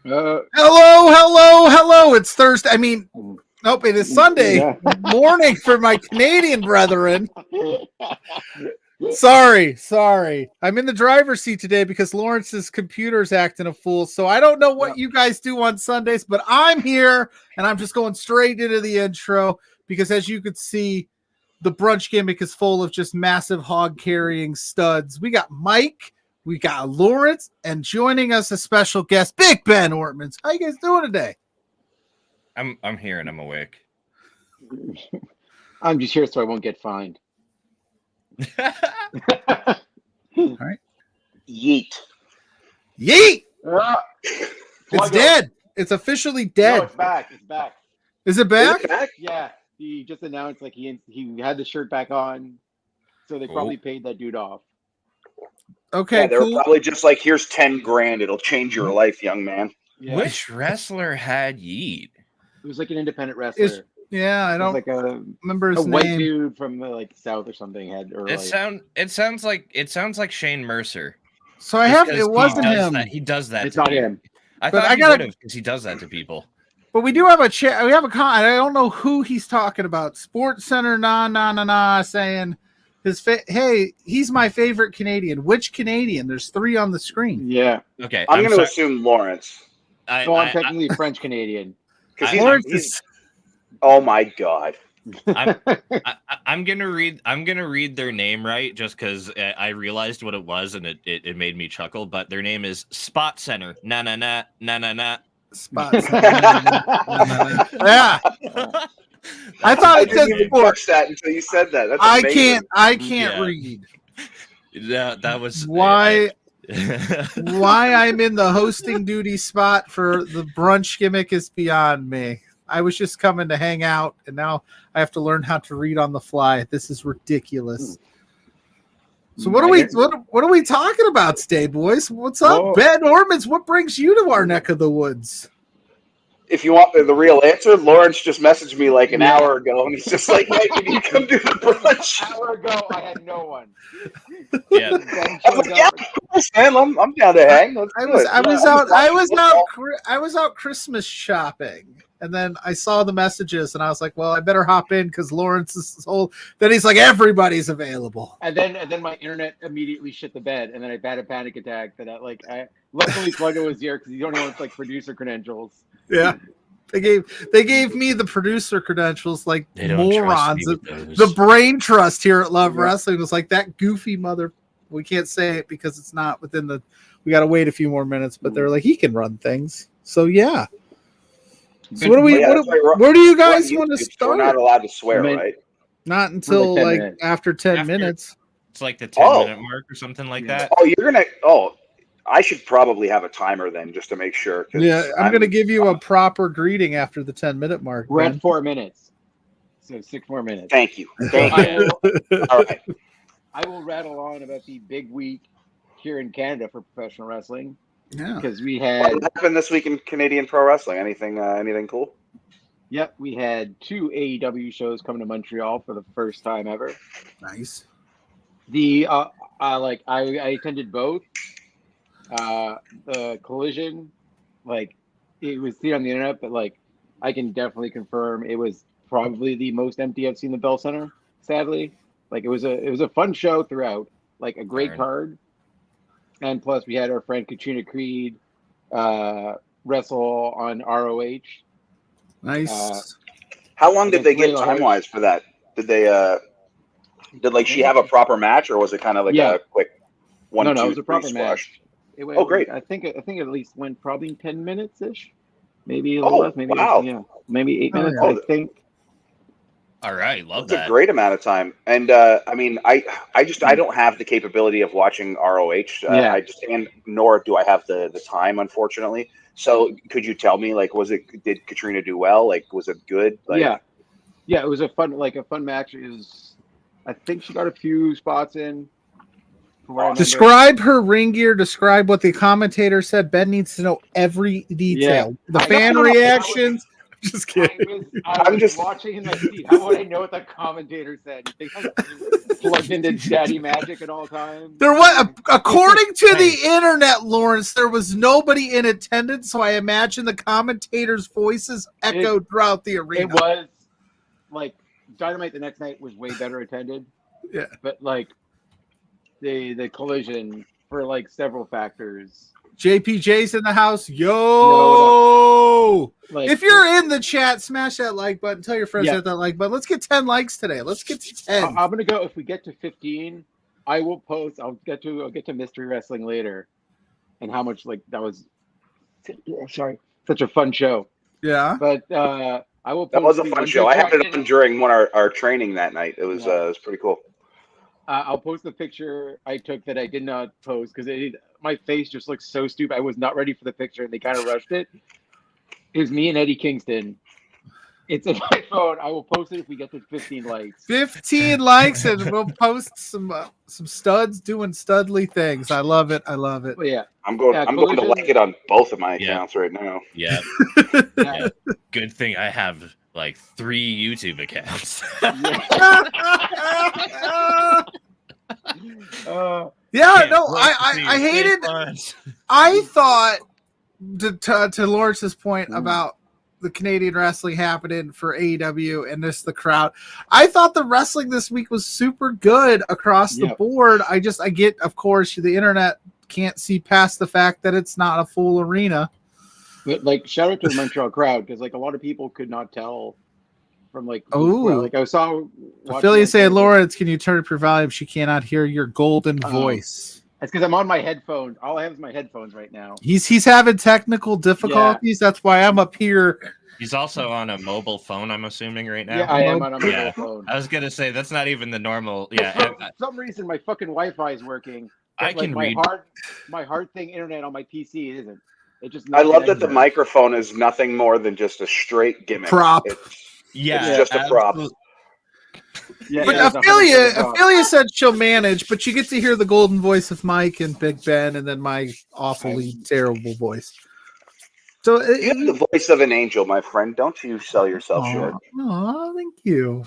Hello. It's Thursday. I mean, nope, it is Sunday morning for my Canadian brethren. Sorry. I'm in the driver's seat today because Lawrence's computer's acting a fool. So I don't know what you guys do on Sundays, but I'm here and I'm just going straight into the intro because, as you could see, the brunch gimmick is full of just massive hog carrying studs. We got Mike, we got Laurence, and joining us a special guest, Big Ben Ortmanns. How you guys doing today? I'm here and I'm awake. I'm just here so I won't get fined. All right. Yeet. It's dead. It's officially dead. No, it's back. Is it back? Is it back? Yeah. He just announced like he had the shirt back on, so they probably paid that dude off. Okay, yeah, they were probably just like, here's 10 grand. It'll change your life, young man. Yeah. Which wrestler had Yeet? It was like an independent wrestler. I don't like remember his name. White dude from like South or something had. Or it sounds like Shane Mercer. So it wasn't him. He does that. It's not him. I thought he would have because he does that to people. But we do have a chat. We have a comment. I don't know who he's talking about. Sports Center, saying hey, he's my favorite Canadian. Which Canadian? There's 3 on the screen. Yeah. Okay. I'm going to assume Lawrence. So I'm technically French Canadian. Lawrence oh my God. I'm gonna read their name right just because I realized what it was and it made me chuckle. But their name is Spot Center. Na. Spot Center. Yeah. I thought it said sports. That until you said that. That's I can't read. Yeah, that was why I'm in the hosting duty spot for the brunch gimmick is beyond me. I was just coming to hang out, and now I have to learn how to read on the fly. This is ridiculous. So what are we talking about today, boys? What's up, Ben Ortmanns? What brings you to our neck of the woods? If you want the real answer, Lawrence just messaged me like an hour ago, and he's just like, "Hey, can you come do the brunch?" An hour ago, I had no one. Yeah, I was like, "Yeah, man, I'm down to hang." I was out Christmas shopping. And then I saw the messages, and I was like, "Well, I better hop in because Lawrence is old." Then he's like, "Everybody's available." And then my internet immediately shit the bed, and then I had a panic attack. Luckily PLUGGO was here because he only wants like producer credentials. Yeah, they gave me the producer credentials like morons. The brain trust here at Love Wrestling was like that goofy mother. We can't say it because it's not within the. We got to wait a few more minutes, but they're like he can run things. So yeah. So where do you guys want to start? We're not allowed to swear, right? Not until after 10 minutes. It's like the 10-minute mark or something like that. I should probably have a timer then just to make sure. Yeah, I'm going to give you a proper greeting after the 10-minute mark. We're at 4 minutes. So 6 more minutes. Thank you. All right. I will rattle on about the big week here in Canada for professional wrestling. Yeah, because we had what happened this week in Canadian pro wrestling. Anything cool? Yep, we had 2 AEW shows coming to Montreal for the first time ever. Nice. The I attended both. The Collision, it was seen on the internet, but I can definitely confirm it was probably the most empty I've seen the Bell Center. Sadly, it was a fun show throughout, a great card. And plus, we had our friend Katrina Creed wrestle on ROH. Nice. How long did they get time-wise for that? Did they did she have a proper match, or was it kind of a quick 1, 2, 3 it was a proper match. Great. I think it at least went probably 10 minutes ish, maybe a little less, maybe maybe 8 minutes. I think. All right, love that. It's a great amount of time, and I don't have the capability of watching ROH. Nor do I have the time, unfortunately. So, could you tell me, did Katrina do well? Was it good? Yeah, it was a fun match. I think she got a few spots in. Describe her ring gear. Describe what the commentator said. Ben needs to know every detail. The fan reactions. Just kidding. I'm just watching and like, how would I know what the commentator said? You think I'm plugged into Daddy Magic at all times? There was, according to the internet, Lawrence, there was nobody in attendance, so I imagine the commentators' voices echoed throughout the arena. It was like Dynamite the next night was way better attended. Yeah, but like the collision for like several factors. JPJ's in the house. Yo! Like, if you're in the chat, smash that like button. Tell your friends to hit that like button. Let's get 10 likes today. Let's get to 10. I'm gonna go. If we get to 15, I will post. I'll get to Mystery Wrestling later, and how much like that was. Sorry, such a fun show. Yeah, but I will. That was a fun show. I had it on during our training that night. It was it was pretty cool. I'll post the picture I took that I did not post because my face just looks so stupid. I was not ready for the picture, and they kind of rushed it. It was me and Eddie Kingston. It's in my phone. I will post it if we get to 15 likes. 15 likes, and we'll post some studs doing studly things. I love it. I love it. Well, yeah, I'm going to like it on both of my accounts right now. Yeah. Good thing I have like 3 YouTube accounts. I hated. I thought to Lawrence's point about the Canadian wrestling happening for AEW and the crowd. I thought the wrestling this week was super good across the board. I get, of course, the internet can't see past the fact that it's not a full arena. But like, shout out to the Montreal crowd because like a lot of people could not tell from like. Like I saw. Ophelia saying, "Lawrence, can you turn up your volume? She cannot hear your golden voice." That's because I'm on my headphones. All I have is my headphones right now. He's having technical difficulties. Yeah. That's why I'm up here. He's also on a mobile phone, I'm assuming, right now. Yeah, I am on a mobile phone. I was gonna say that's not even the normal. For some reason, my fucking Wi-Fi is working. I can read my hard thing internet on my PC. It isn't. It just. I love that the microphone is nothing more than just a straight gimmick. Prop. It's just a prop. Yeah, but Ophelia said she'll manage, but you get to hear the golden voice of Mike and Big Ben, and then my awfully terrible voice. So you have the voice of an angel, my friend. Don't you sell yourself short? Oh, thank you.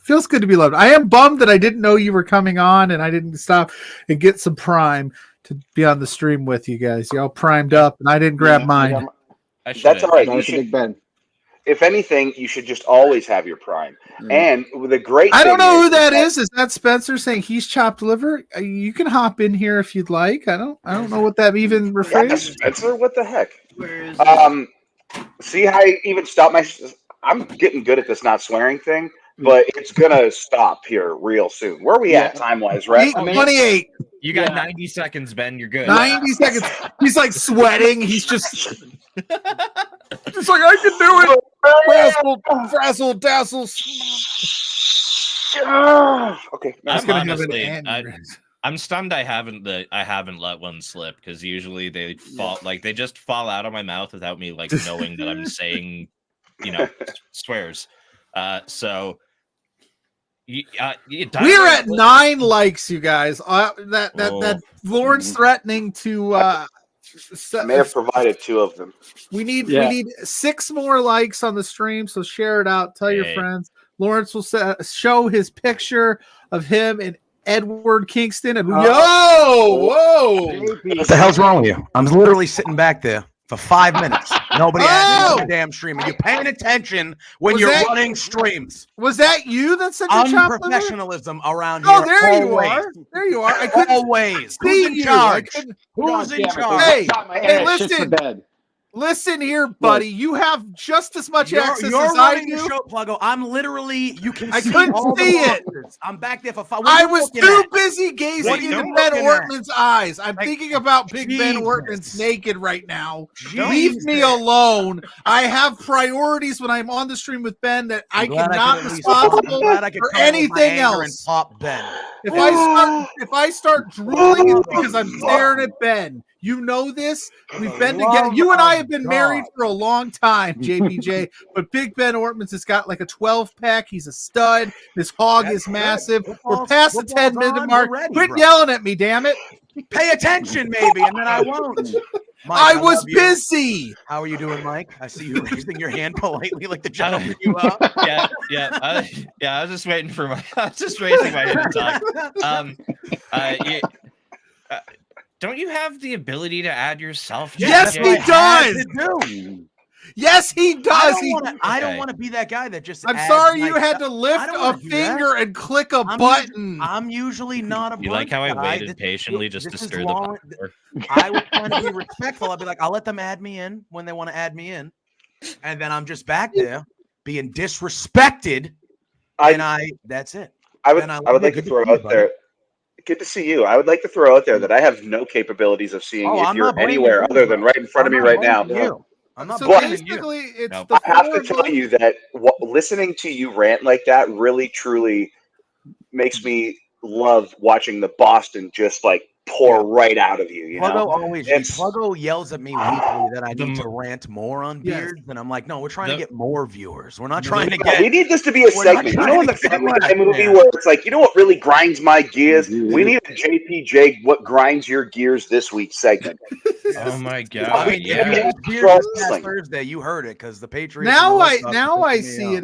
Feels good to be loved. I am bummed that I didn't know you were coming on, and I didn't stop and get some Prime to be on the stream with you guys. Y'all primed up, and I didn't grab mine. That's all right. Big Ben. If anything, you should just always have your Prime. And the great I don't know who that is. Is that Spencer saying he's chopped liver? You can hop in here if you'd like. I don't know what that even refers. Yeah, Spencer, what the heck? See how I even stop I'm getting good at this not swearing thing, but it's gonna stop here real soon. Where are we at time wise, right? 28. You got 90 seconds, Ben. You're good. 90 seconds. He's like sweating. He's just it's like I can do it. Frazzle, dazzle. Okay. I'm stunned I haven't let one slip because usually they just fall out of my mouth without me like knowing that I'm saying, swears. So we're at 9 likes, you guys. That Lawrence threatening to I may have provided 2 of them. We need 6 more likes on the stream, so share it out. Tell your friends. Lawrence will show his picture of him and Edward Kingston. And whoa! What the hell's wrong with you? I'm literally sitting back there for 5 minutes. Nobody asked the damn stream. Are you paying attention when you're running streams? Was that you that said your unprofessionalism around here? Oh, there you are. There you are. I couldn't always. Who's in charge? Who's in charge? Hey, listen here, buddy. You have just as much access as I do. Show, Pluggo. I'm literally. You can. I couldn't see it. I'm back there for 5. I was too busy gazing into Ben Ortmanns' eyes. I'm thinking about Big Ben Ortmanns naked right now. Leave me alone. I have priorities when I'm on the stream with Ben that I cannot responsible for anything else. If I start drooling, it's because I'm staring at Ben. You know this. We've been together. You and I have been married for a long time, JPJ. But Big Ben Ortmanns has got like a 12-pack. He's a stud. His hog is massive. We're past the 10-minute mark. Quit yelling at me, damn it. Pay attention, maybe, and then I won't. Mike, I was love you. busy. How are you doing, Mike? I see you raising your hand politely, like the gentleman you are. I was just waiting for I was just raising my hand to talk. Don't you have the ability to add yourself? Yes, he does. Yes, he does. I don't want to be that guy that just. I'm sorry you had to lift a finger and click a button. I'm usually not a. You like how I waited patiently just to stir the pot? I was trying to be respectful. I'll be like, I'll let them add me in when they want to add me in, and then I'm just back there being disrespected. That's it. I would like to throw out there. Good to see you. I would like to throw out there that I have no capabilities of seeing if you're anywhere other than right in front of me right now. I'm not basically, it's the I have to tell you that listening to you rant like that really, truly makes me love watching the Boston just like pour right out of you. Pluggo yells at me weekly that I need to rant more on beards, and I'm like, no, we're trying to get more viewers. We're not trying to get. We need this to be a segment. You know, in the Family Guy movie where it's like, you know what really grinds my gears? We need a JPJ what grinds your gears this week segment. Oh my god! Thursday, you heard it because the Patriots. Now I see it.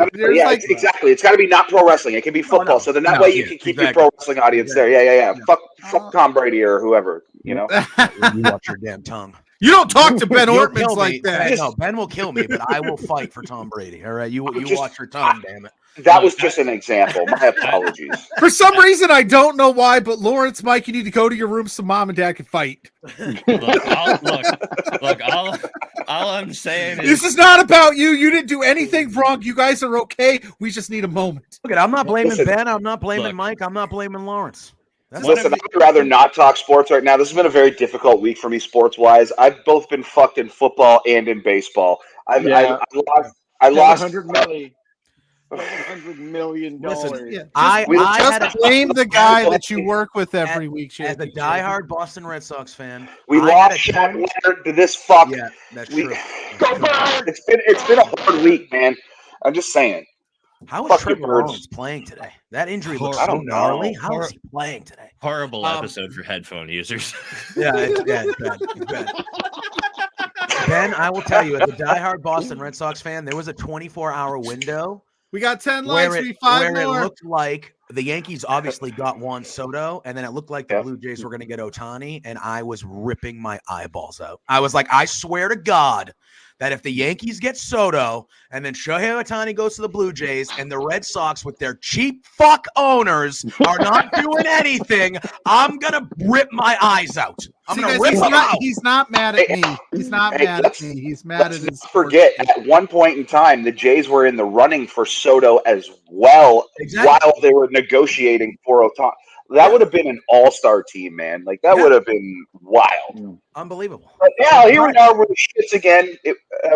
Exactly. It's got to be not pro wrestling. It can be football. So then that way you can keep your pro wrestling audience there. Yeah. Fuck Tom Brady or whoever. You know. You watch your damn tongue. You don't talk to Ben Ortmanns like that. No, Ben will kill me, but I will fight for Tom Brady. All right, you watch your tongue, damn it. That was just an example. My apologies. For some reason, I don't know why, but Lawrence, Mike, you need to go to your room so Mom and Dad can fight. All I'm saying is this is not about you. You didn't do anything wrong. You guys are okay. We just need a moment. Look, I'm not blaming Ben. I'm not blaming Mike. I'm not blaming Lawrence. Listen, I'd rather not talk sports right now. This has been a very difficult week for me sports-wise. I've both been fucked in football and in baseball. I lost $700 million. Listen, I just blame the guy that you work with every week. As a diehard Boston Red Sox fan, we lost Chad Leonard to this fuck. Yeah, that's true. It's been a hard week, man. I'm just saying. How is Trevor Lawrence playing today? That injury looks so gnarly. How is he playing today? Horrible episode for headphone users. It's bad. Ben, I will tell you, as a diehard Boston Red Sox fan, there was a 24-hour window. We got 10 likes, we 5 more. It looked like the Yankees obviously got Juan Soto, and then it looked like the Blue Jays were going to get Ohtani, and I was ripping my eyeballs out. I was like, I swear to God that if the Yankees get Soto and then Shohei Ohtani goes to the Blue Jays and the Red Sox with their cheap fuck owners are not doing anything, I'm going to rip my eyes out. He's not mad at me. He's not mad at me. He's mad at his. Forget, at one point in time, the Jays were in the running for Soto as well while they were negotiating for Ohtani. That would have been an all-star team, man. Like, that would have been wild. Unbelievable. But now, here we are with the shits again.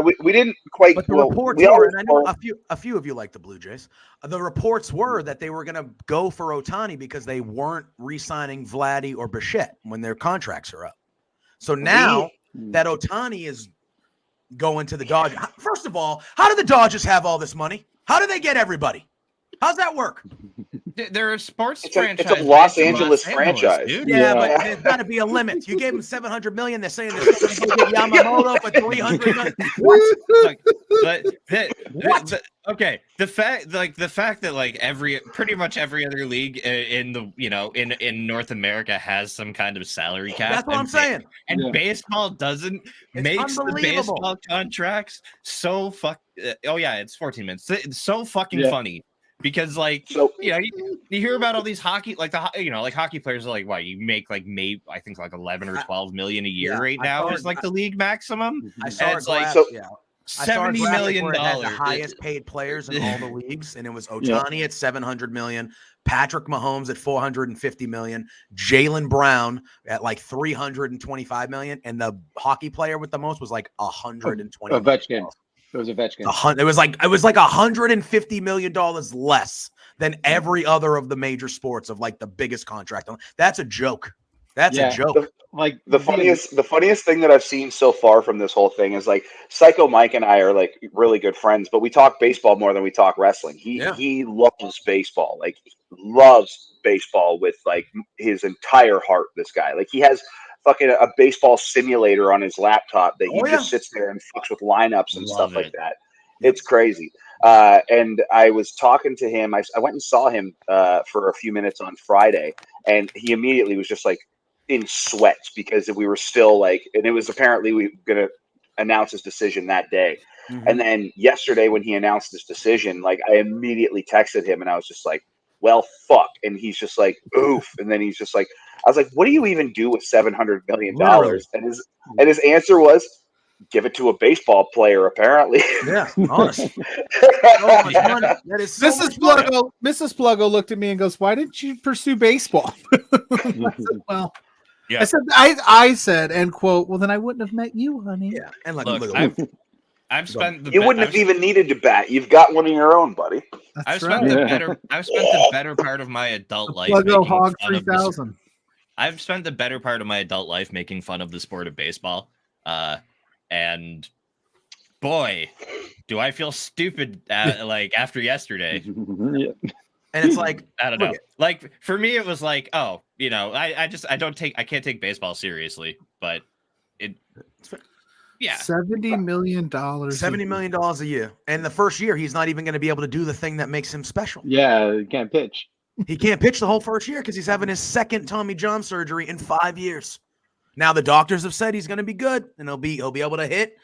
We didn't quite. But the reports were, and I know a few of you like the Blue Jays. The reports were that they were going to go for Ohtani because they weren't re-signing Vladdy or Bichette when their contracts are up. So now that Ohtani is going to the Dodgers. First of all, how do the Dodgers have all this money? How do they get everybody? How's that work? They're a sports franchise. It's a Los Angeles franchise, dude. Yeah, but there's got to be a limit. You gave them $700 million. They're saying they're going to get Yamamoto for $300 million. What? Okay, the fact that like pretty much every other league in North America has some kind of salary cap. That's what I'm saying. And baseball doesn't makes the baseball contracts so it's 14 minutes. It's so fucking funny. Because you hear about all these hockey hockey players are like, what, you make like maybe I think like 11 or 12 million a year right now is like the league maximum. I saw it's like $70 million. The highest paid players in all the leagues, and it was Ohtani at $700 million, Patrick Mahomes at $450 million, Jaylen Brown at like $325 million, and the hockey player with the most was like $120 million. Ovechkin. It was Ovechkin. It was like $150 million less than every other of the major sports of like the biggest contract. That's a joke. That's a joke. The funniest thing that I've seen so far from this whole thing is like Psycho Mike and I are like really good friends, but we talk baseball more than we talk wrestling. He loves baseball. Like, he loves baseball with like his entire heart. This guy, like, he has fucking a baseball simulator on his laptop that he just sits there and fucks with lineups and stuff like that. It's crazy. And I was talking to him. I went and saw him for a few minutes on Friday, and he immediately was just like in sweats because we were still like, and it was apparently we were going to announce his decision that day. And then yesterday when he announced his decision, like I immediately texted him and I was just like, well, fuck. And he's just like, oof. And then he's just like, I was like, what do you even do with $700 million? And his answer was, give it to a baseball player, apparently. Yeah, honestly. That is so Mrs. Pluggo looked at me and goes, why didn't you pursue baseball? I said, well, yeah. I said, end quote, well, then I wouldn't have met you, honey. Yeah. And like, look, I've spent you wouldn't have even needed to bat. You've got one of your own, buddy. I've spent the better part of my adult life Pluggo Hog 3000. I've spent the better part of my adult life making fun of the sport of baseball. And boy, do I feel stupid like after yesterday. And it's like, I don't know. Like for me, it was like, oh, you know, I can't take baseball seriously, but yeah. $70 million. $70 million a year. And the first year, he's not even going to be able to do the thing that makes him special. Yeah, he can't pitch. He can't pitch the whole first year because he's having his second Tommy John surgery in 5 years. Now the doctors have said he's going to be good and he'll be able to hit,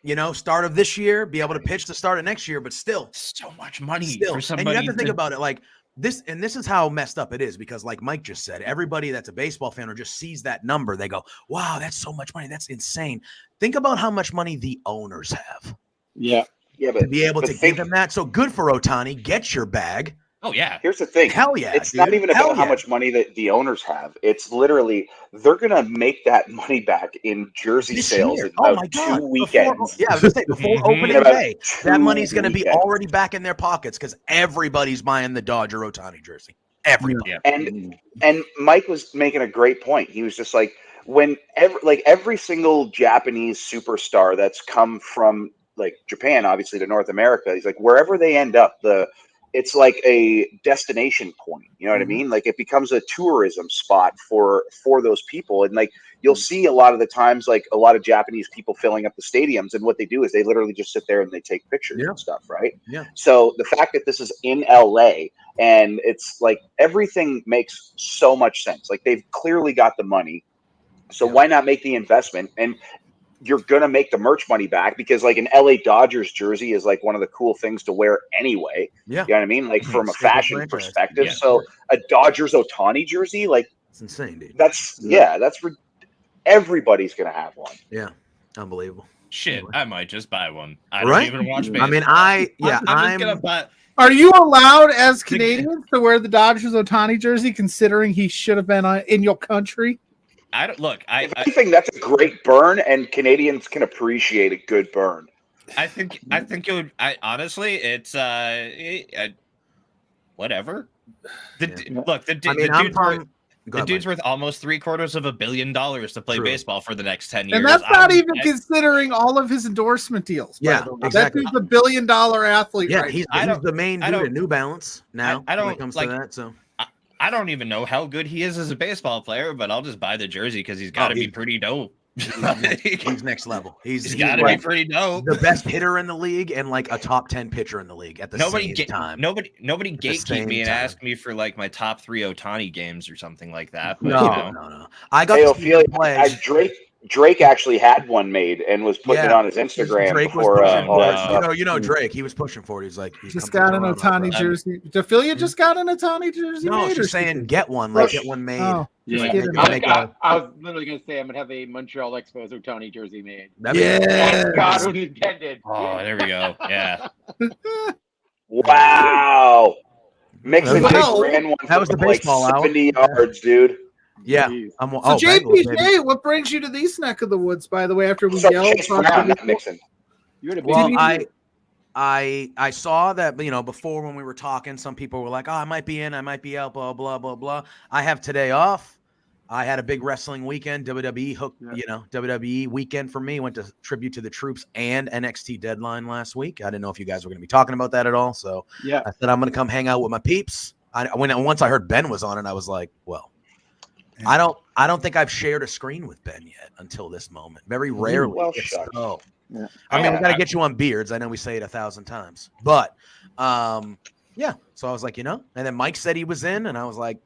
you know, start of this year, be able to pitch the start of next year, but still so much money for somebody. And you have to think about it like this, and this is how messed up it is because like Mike just said, everybody that's a baseball fan or just sees that number, they go, wow, that's so much money. That's insane. Think about how much money the owners have. Yeah. Yeah, but to be able to give them that. So good for Ohtani. Get your bag. Oh, yeah. Here's the thing. Hell yeah. It's not even about how much money that the owners have. It's literally, they're going to make that money back in jersey sales in about 2 weekends. Before opening day, that money's going to be already back in their pockets because everybody's buying the Dodger Ohtani jersey. Everybody. Yeah. And Mike was making a great point. He was just like, every single Japanese superstar that's come from like Japan, obviously to North America, he's like, wherever they end up, it's like a destination point. You know what I mean? Like it becomes a tourism spot for those people. And like, you'll see a lot of the times, like a lot of Japanese people filling up the stadiums. And what they do is they literally just sit there and they take pictures and stuff. Right. Yeah. So the fact that this is in LA and it's like, everything makes so much sense. Like they've clearly got the money. So why not make the investment? And you're going to make the merch money back because like an LA Dodgers jersey is like one of the cool things to wear anyway. Yeah. You know what I mean? Like from a fashion perspective. Yeah. So a Dodgers Ohtani jersey, like it's insane, dude. That's everybody's going to have one. Yeah. Unbelievable. Shit. I might just buy one. I don't even watch baseball. I mean, I'm just going to buy. Are you allowed as Canadians to wear the Dodgers Ohtani jersey considering he should have been in your country? I don't look. I think that's a great burn, and Canadians can appreciate a good burn. I think it would. Honestly, it's whatever. Look, the dude's worth almost $750 million to play baseball for the next 10 years, and that's not even considering all of his endorsement deals. Yeah, exactly. That dude's $1 billion athlete. Yeah, he's the main dude at New Balance now. When it comes to that, so. I don't even know how good he is as a baseball player, but I'll just buy the jersey because he's got to be pretty dope. He's next level. He's got to be pretty dope. The best hitter in the league and like a top 10 pitcher in the league at the same time. Nobody gatekeep me and ask me for like my top 3 Ohtani games or something like that. But, no. I got to see play. Drake actually had one made and was putting it on his Instagram before. Drake. He was pushing for it. He's like, just got an Ohtani jersey. Defilia just got an Ohtani jersey. No, she's saying get one, get one made. Oh, yeah. I was literally gonna say I'm gonna have a Montreal Expos Ohtani jersey made. God intended. Oh, there we go. Yeah. Wow. Mixon ran one that was the baseball like 70 yards, dude. Yeah. So JPJ, what brings you to these neck of the woods, by the way, after we yelled? Mixon. Well, I saw that, before when we were talking, some people were like, oh, I might be in, I might be out, blah, blah, blah, blah. I have today off. I had a big wrestling weekend, WWE weekend for me. Went to tribute to the troops and NXT Deadline last week. I didn't know if you guys were going to be talking about that at all. So I said, I'm going to come hang out with my peeps. Once I heard Ben was on it, I was like, well. I don't think I've shared a screen with Ben yet until this moment. Very rarely. Well, if shucks. so. Yeah. I mean, we got to get you on beards. I know we say it 1,000 times, but yeah. So I was like, and then Mike said he was in, and I was like,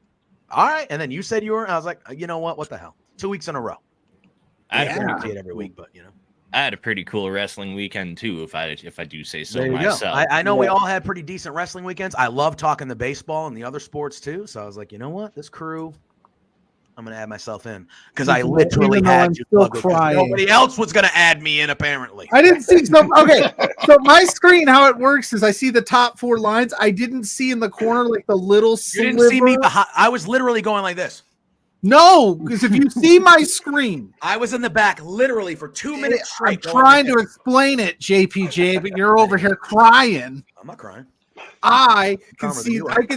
all right. And then you said you were. I was like, you know what? What the hell? 2 weeks in a row. I don't see it every week, but I had a pretty cool wrestling weekend too, if I do say so there you myself. go. I know we all had pretty decent wrestling weekends. I love talking the baseball and the other sports too. So I was like, you know what? This crew, I'm gonna add myself in because I literally had to. Nobody else was gonna add me in. Apparently, I didn't see some. Okay, so my screen, how it works is I see the top 4 lines. I didn't see in the corner like the little. You didn't see me. I was literally going like this. No, because if you see my screen, I was in the back literally for 2 minutes straight. I'm trying to explain it, JPJ, but you're over here crying. I'm not crying. I can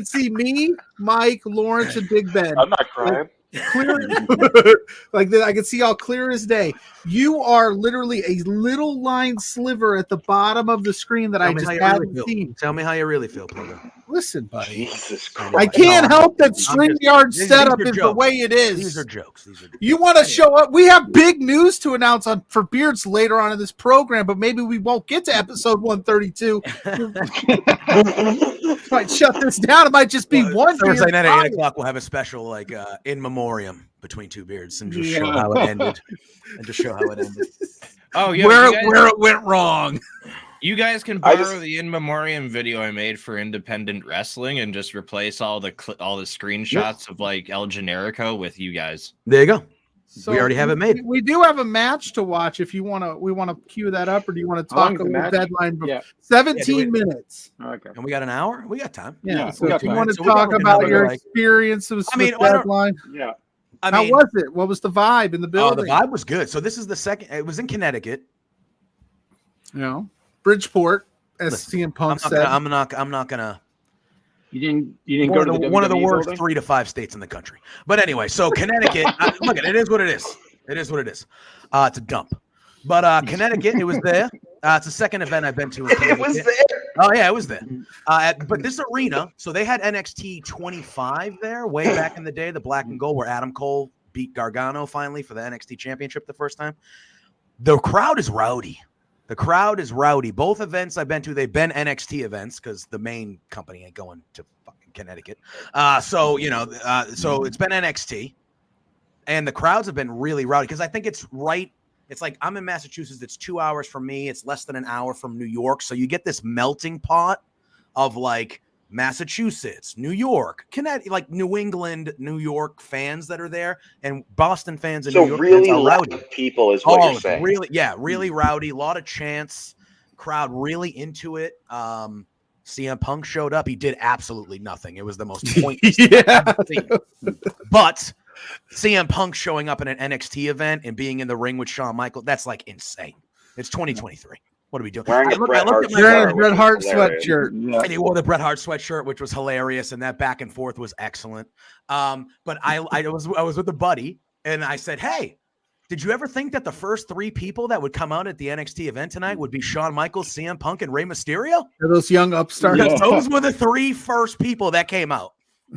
see me, Mike, Lawrence, and Big Ben. I'm not crying. Clear, like that. I can see all clear as day. You are literally a little line sliver at the bottom of the screen that I just haven't seen. Tell me how you really feel, Pluggo. Listen, buddy. Jesus Christ. I can't help that StreamYard setup is the way it is. These are jokes. You want to show up? We have big news to announce for Beards later on in this program, but maybe we won't get to episode 132. Might shut this down. It might just be one Thursday night at 8 o'clock. We'll have a special like in memoriam between two beards and just show how it ended. Oh yeah, where it went wrong. You guys can borrow the in memoriam video I made for independent wrestling and just replace all the screenshots of like El Generico with you guys. There you go. So we already have it made. We do have a match to watch. If you want to, we want to cue that up, or do you want to talk a little deadline? Yeah. 17 minutes. Okay. And we got an hour. We got time. Yeah. So if you want to talk about your experience with deadline, yeah. How was it? What was the vibe in the building? Oh, the vibe was good. So this is the second. It was in Connecticut. Bridgeport, as CM Punk said. I'm not gonna. You didn't go to one of the worst 3 to 5 states in the country. But anyway, so Connecticut. Look, it is what it is. It is what it is. It's a dump. But Connecticut, it was there. It's the second event I've been to. It was there. Oh yeah, it was there. But this arena, so they had NXT 25 there way back in the day, the black and gold, where Adam Cole beat Gargano finally for the NXT Championship the first time. The crowd is rowdy. Both events I've been to, they've been NXT events because the main company ain't going to fucking Connecticut. So it's been NXT, and the crowds have been really rowdy because I think it's right. It's like I'm in Massachusetts. It's 2 hours from me. It's less than an hour from New York. So you get this melting pot of like Massachusetts, New York, Connecticut, like New England, New York fans that are there, and Boston fans and New York really fans are rowdy. People is what you're saying. Really rowdy. A lot of chants. Crowd really into it. CM Punk showed up. He did absolutely nothing. It was the most pointless thing I've ever seen. But CM Punk showing up in an NXT event and being in the ring with Shawn Michaels, that's like insane. It's 2023. What are we doing? Wearing a Bret Hart sweatshirt. Yeah. And he wore the Bret Hart sweatshirt, which was hilarious, and that back and forth was excellent. But I was with a buddy, and I said, "Hey, did you ever think that the first 3 people that would come out at the NXT event tonight would be Shawn Michaels, CM Punk, and Rey Mysterio? Are those young upstarts? Yeah. Those were the 3 first people that came out.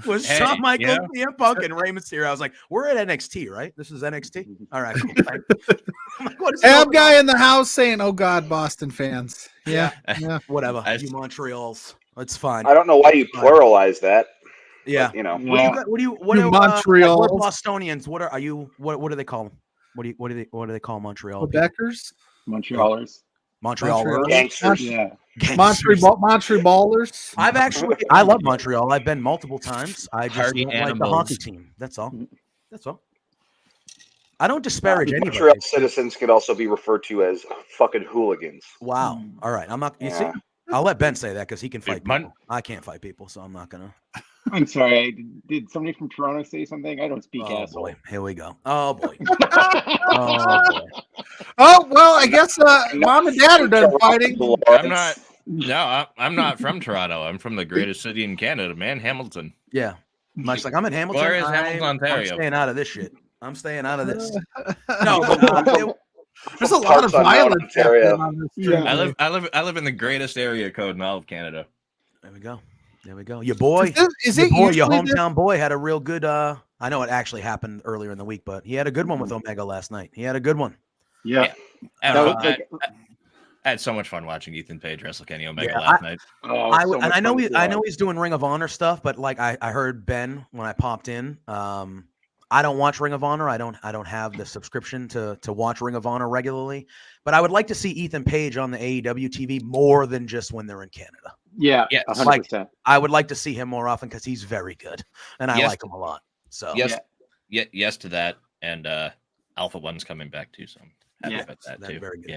Was Shawn Michaels, CM Punk, and Rey Mysterio. I was like, we're at NXT, right? This is NXT? All right, cool. I'm guy in the house saying, oh, God, Boston fans. Yeah. Whatever. You Montreals. It's fine. I don't know why you pluralize that. Yeah. But, What do Montreal we're Bostonians? What do they call them? What do they call Montreal? Quebecers? Montrealers. Gangsters. Yeah. Montrealers. I love Montreal. I've been multiple times. I just don't like the hockey team. That's all. I don't disparage anybody. Montreal citizens could also be referred to as fucking hooligans. Wow. All right. I'm not. You see, I'll let Ben say that because he can fight people. I can't fight people, so I'm not gonna. I'm sorry. Did somebody from Toronto say something? I don't speak asshole. Boy. Here we go. Oh boy. Oh well, I guess mom and dad are done fighting. I'm not from Toronto. I'm from the greatest city in Canada, man, Hamilton. Yeah. Much like I'm in Hamilton. Where is Hamilton, Ontario? I'm staying out of this shit. I'm staying out of this. There's a lot of violence. I live in the greatest area code in all of Canada. There we go. Your boy, your hometown boy had a real good I know it actually happened earlier in the week, but he had a good one with Omega last night. He had a good one. Yeah. I had so much fun watching Ethan Page wrestle Kenny Omega last night. I know he's doing Ring of Honor stuff, but like I heard Ben when I popped in. I don't watch Ring of Honor. I don't have the subscription to watch Ring of Honor regularly, but I would like to see Ethan Page on the AEW TV more than just when they're in Canada. Yeah, yes. 100%. I would like to see him more often because he's very good, and I like him a lot. So yes to that, and Alpha One's coming back too, so I'm happy about that too. Very good.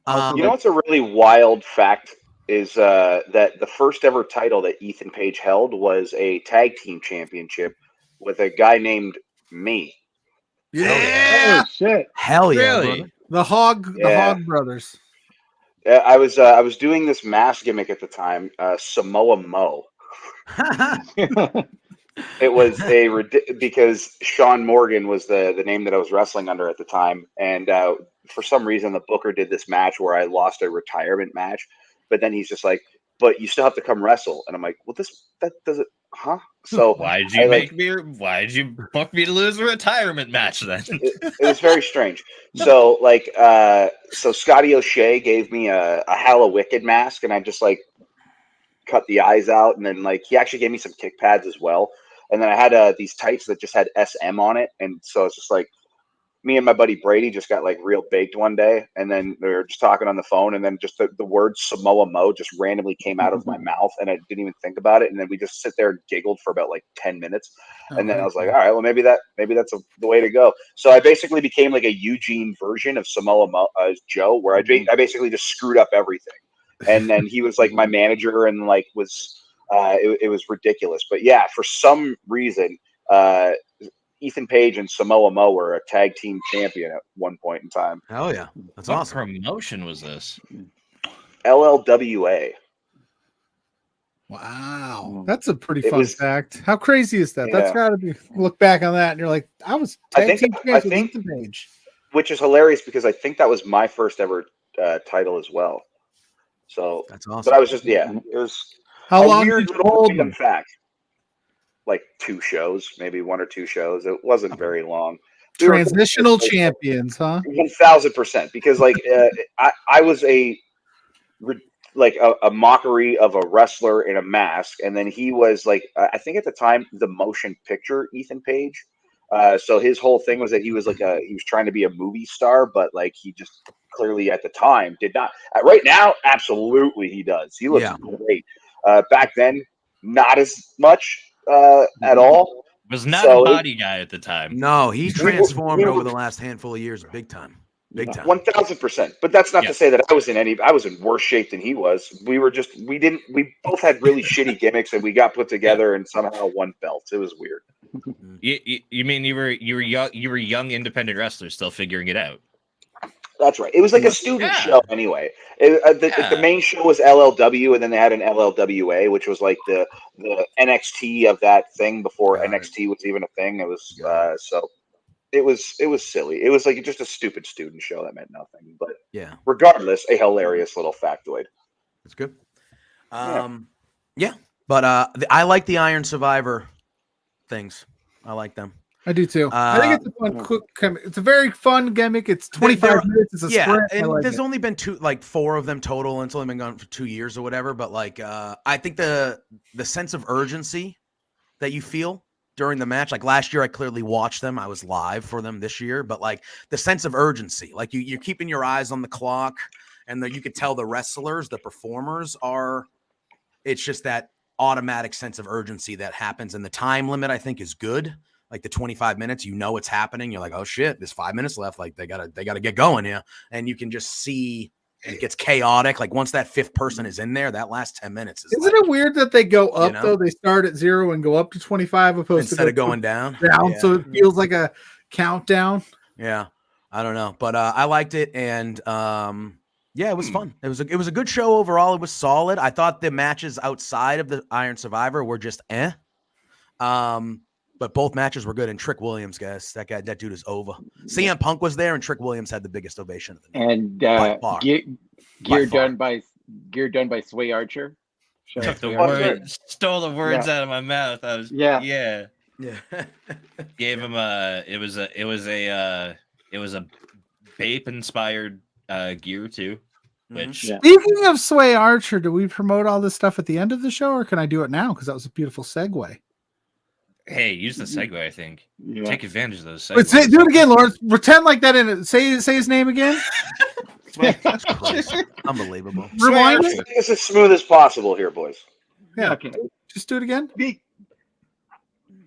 Yeah. You know what's a really wild fact is that the first ever title that Ethan Page held was a tag team championship with a guy named me. Yeah. Oh, shit. Hell yeah, Really? brother. The Hog brothers. I was doing this mask gimmick at the time, Samoa Mo. It was because Sean Morgan was the name that I was wrestling under at the time, and for some reason the booker did this match where I lost a retirement match, but then he's just like, "But you still have to come wrestle," and I'm like, "Well, that doesn't, huh?" So why'd you book me to lose a retirement match then? it was very strange. So so Scotty O'Shea gave me a Halla Wicked mask, and I just like cut the eyes out, and then like he actually gave me some kick pads as well. And then I had these tights that just had SM on it. And so it's just like me and my buddy Brady just got like real baked one day. And then we were just talking on the phone. And then just the word Samoa Mo just randomly came out of my mouth. And I didn't even think about it. And then we just sit there and giggled for about like 10 minutes. And then I was like, all right, well, maybe that's the way to go. So I basically became like a Eugene version of Samoa Joe, where I basically just screwed up everything. And then he was like my manager and like was it was ridiculous. But yeah, for some reason, Ethan Page and Samoa Mo were a tag team champion at one point in time. Hell yeah. That's what awesome. promotion was this? LLWA. Wow. That's a pretty fun fact. How crazy is that? Yeah. That's got to be, look back on that and you're like, I was tag team champion with Ethan Page. Which is hilarious because I think that was my first ever title as well. So that's awesome. But I was just, it was how a long weird did you little hold random fact. Like 2 shows, maybe 1 or 2 shows. It wasn't very long. Transitional champions, huh? 1000%. Because like I was a mockery of a wrestler in a mask, and then he was like I think at the time the motion picture Ethan Page. So his whole thing was that he was he was trying to be a movie star, but like he just clearly at the time did not. Right now, absolutely he does. He looks great. Back then, not as much at all. Was not a body guy at the time. No, he transformed over the last handful of years, big time. 1000%. But that's not to say that I was in worse shape than he was. We both had really shitty gimmicks, and we got put together and somehow won belts. It was weird. You mean you were young independent wrestlers still figuring it out? That's right. It was like a student show anyway. The main show was LLW, and then they had an LLWA, which was like the NXT of that thing before NXT was even a thing. It was so it was silly. It was like just a stupid student show that meant nothing. But regardless, a hilarious little factoid. That's good. But I like the Iron Survivor things. I like them. I do too. I think it's a fun, quick. It's a very fun gimmick. It's 25 minutes. It's a sprint. And there's only been 4 of them total, and it's only been gone for 2 years or whatever. But like, I think the sense of urgency that you feel during the match, like last year, I clearly watched them. I was live for them this year, but like the sense of urgency, like you're keeping your eyes on the clock, and you could tell the wrestlers, the performers are. It's just that automatic sense of urgency that happens, and the time limit I think is good. Like the 25 minutes, it's happening. You're like, oh shit, there's 5 minutes left. Like they gotta get going here. And you can just see it gets chaotic. Like once that 5th person is in there, that last 10 minutes isn't it weird that they go up though? They start at 0 and go up to 25 instead of going down. Yeah. So it feels like a countdown. Yeah. I don't know. But I liked it, and it was fun. It was a good show overall. It was solid. I thought the matches outside of the Iron Survivor were just but both matches were good, and Trick Williams, guys, that dude is over. CM Punk was there, and Trick Williams had the biggest ovation of the night. And gear done by Sway Archer. Stole the words out of my mouth. I was Yeah. Gave him it was a Bape inspired gear too. Which Speaking of Sway Archer, do we promote all this stuff at the end of the show, or can I do it now? Because that was a beautiful segue. Hey, use the segue. I think take advantage of those. Wait, do it again, Lawrence. Pretend like that in it. Say his name again. Unbelievable. Rewind. It's as smooth as possible here, boys. Yeah. Okay. Just do it again. This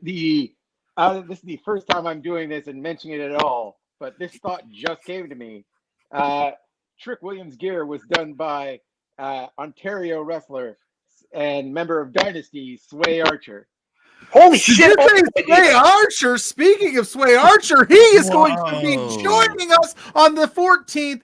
is the first time I'm doing this and mentioning it at all, but this thought just came to me. Trick Williams' gear was done by Ontario wrestler and member of Dynasty, Sway Archer. Holy shit! Sway Archer. Speaking of Sway Archer, he is going to be joining us on the 14th.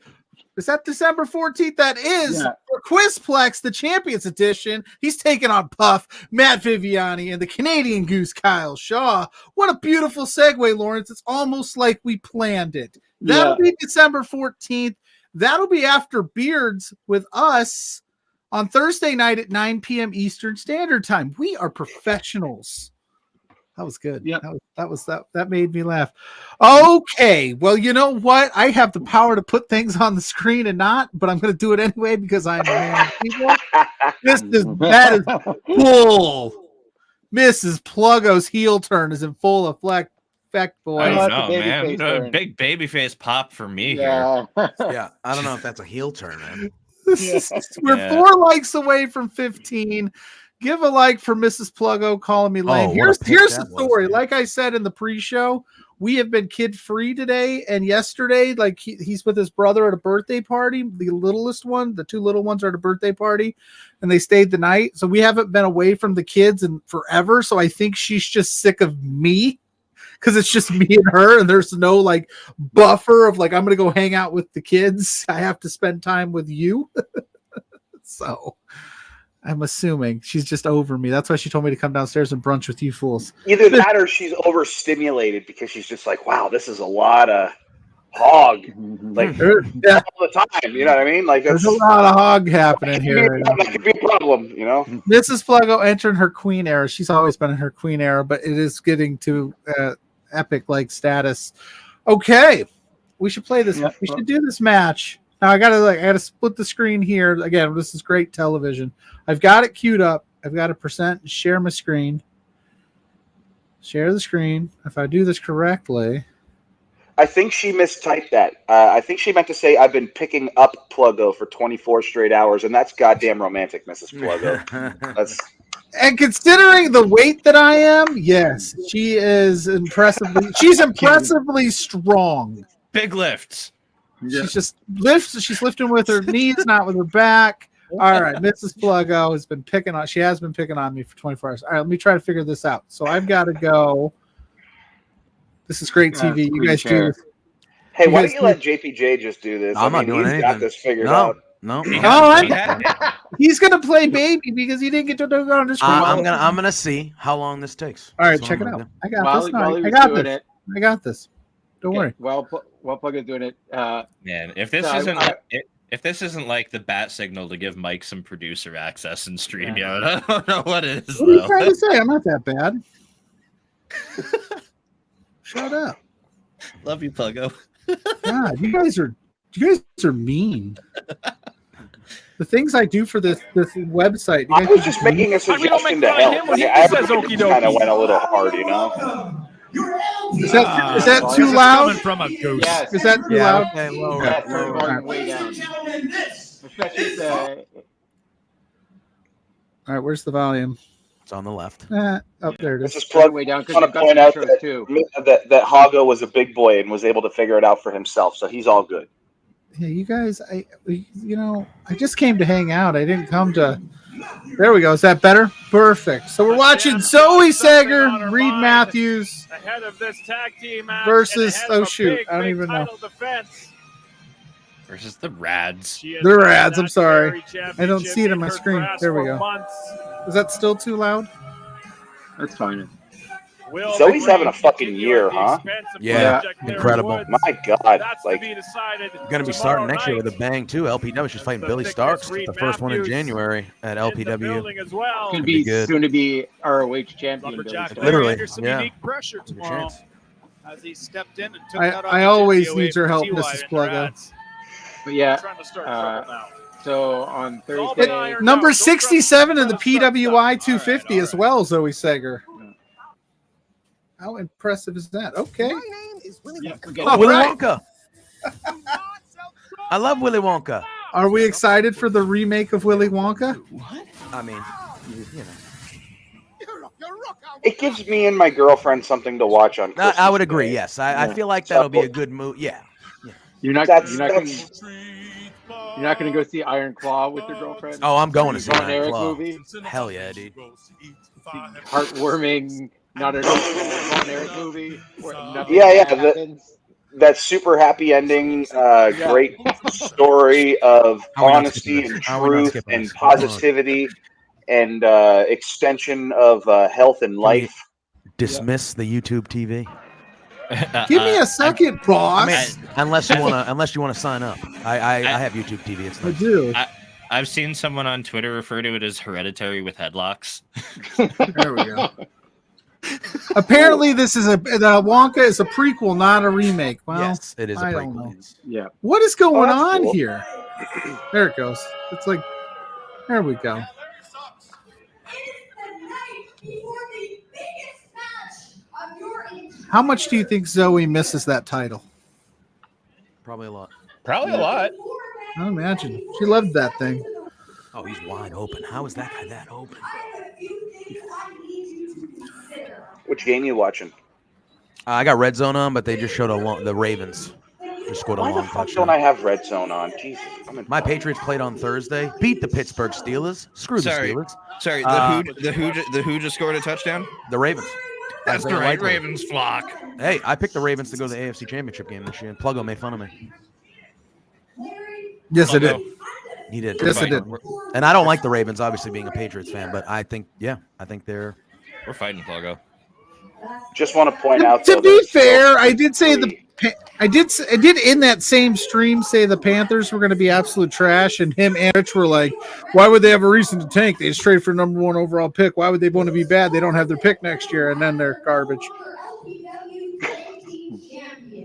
Is that December 14th? That is for Quizplex, the Champions Edition. He's taking on Puff, Matt Viviani, and the Canadian Goose, Kyle Shaw. What a beautiful segue, Lawrence. It's almost like we planned it. That'll be December 14th. That'll be after Beards with us on Thursday night at 9 p.m. Eastern Standard Time. We are professionals. That was good. Yeah, that made me laugh. Okay, well, you know what? I have the power to put things on the screen and not, but I'm going to do it anyway because I'm a man of people. That is bull. Mrs. Pluggo's heel turn is in full effect, boys. I don't know, man. Big babyface pop for me here. Yeah, I don't know if that's a heel turn, man. We're 4 likes away from 15. Give a like for Mrs. Pluggo calling me lame. Here's the story. Like I said in the pre-show, we have been kid-free today, and yesterday, like he's with his brother at a birthday party. The littlest one, the 2 little ones are at a birthday party, and they stayed the night. So we haven't been away from the kids in forever. So I think she's just sick of me because it's just me and her, and there's no like buffer of like I'm gonna go hang out with the kids. I have to spend time with you. So I'm assuming she's just over me. That's why she told me to come downstairs and brunch with you fools. Either that or she's overstimulated because she's just like, wow, this is a lot of hog. Like all the time. You know what I mean? Like there's a lot of hog happening here. That could be a problem, you know? Mrs. Pluggo entering her queen era. She's always been in her queen era, but it is getting to epic-like status. Okay. We should play this. We should do this match. Now I gotta split the screen here. Again, this is great television. I've got it queued up. I've got to percent and share my screen. Share the screen. If I do this correctly. I think she mistyped that. I think she meant to say, I've been picking up Pluggo for 24 straight hours, and that's goddamn romantic, Mrs. Pluggo. And considering the weight that I am, yes, she is impressively. She's impressively strong. Big lifts. She's just lifts. She's lifting with her knees, not with her back. All right, Mrs. Pluggo has been picking on. She has been picking on me for 24 hours. All right, let me try to figure this out. So I've got to go. This is great TV. You guys do this. Hey, why don't you let JPJ just do this? I'm not doing anything. Got this figured out. No. He's gonna play baby because he didn't get to go on the screen. I'm gonna see how long this takes. All right, check it out. I got this. I got this. Don't worry. Well, Pluggo's doing it. Man, if this isn't like the bat signal to give Mike some producer access and stream, I don't know what it is. What are you trying to say? I'm not that bad. Shut up. Love you, Pluggo. God, you guys are mean. The things I do for this website. I was just making a suggestion to help. I kind of went a little hard, you know. Is that too loud? From a ghost. Yes. Is that too loud? Okay, Lower. Way down. Especially All right, where's the volume? It's on the left. There it This is. is Plug. way down I want to point out that Hago was a big boy and was able to figure it out for himself, so he's all good. Yeah, you guys, I just came to hang out. I didn't come to. There we go. Is that better? Perfect. So we're watching Zoe Sager, Reid Matthews ahead of this tag team match versus I don't even know. Versus the RADz. The RADz. I'm sorry. I don't see it on my screen. There we go. Is that still too loud? That's fine. Zoe's having a fucking year, huh? Yeah, incredible. My God, like gonna be starting next year with a bang too. LPW, she's fighting Billy Starks, the first one in January at LPW. Could be soon to be ROH champion. Literally, yeah. Unique pressure tomorrow as he stepped in and took that I always opportunity need your help, away from Mrs. T.Y. Pluggo. and RADz. But yeah, Trying to start trouble now. so on Thursday, Number 67 in the PWI 250 as well, Zoe Sager. How impressive is that? Okay. yeah, Willy Wonka. I love Willy Wonka. Are we excited for the remake of Willy Wonka? What? I mean, you know. it gives me and my girlfriend something to watch on Christmas I would agree. Day. Yes, I feel like that'll be a good move. Yeah. you're not That's- gonna go see Iron Claw with your girlfriend. Oh, I'm going to see Von Iron Erich Claw. movie. Hell yeah, dude. Heartwarming, not a Von Erich movie. Where nothing Yeah, happens. that super happy ending, great story of How are we not honesty skipping and this? How are we not truth skipping and this? positivity and extension of health and life. Dismiss the YouTube TV. Give me a second, boss. I mean, unless you wanna sign up. I have YouTube TV. It's I nice. do. I've seen someone on Twitter refer to it as Hereditary with headlocks. There we go. Apparently, this is the Wonka is a prequel, not a remake. Well, Yes, it is a I don't prequel. know. Yeah. What is going that's on cool. here? There it goes. It's like, there we go. How much do you think Zoe misses that title? Probably a lot. Probably a lot. I imagine she loved that thing. Oh, he's wide open. How is that guy that open? Which game you watching? I got Red Zone on, but they just showed the Ravens. Just scored a Why the long fuck touchdown. don't I have Red Zone on? Jesus, My Patriots played on Thursday, beat the Pittsburgh Steelers. Screw Sorry. the Steelers. Sorry, the who just scored a touchdown? The Ravens. That's Very the right likely. Ravens flock. Hey, I picked the Ravens to go to the AFC Championship game this year, and Pluggo made fun of me. Yes, I did. He did. Yes, I did. And I don't like the Ravens, obviously being a Patriots fan, but I think they're. We're fighting Pluggo. just want to point out. To though, be that fair, I did say I did in that same stream say the Panthers were going to be absolute trash, and him and Rich were like, "Why would they have a reason to tank? They just trade for number 1 overall pick. Why would they want to be bad? They don't have their pick next year, and then they're garbage."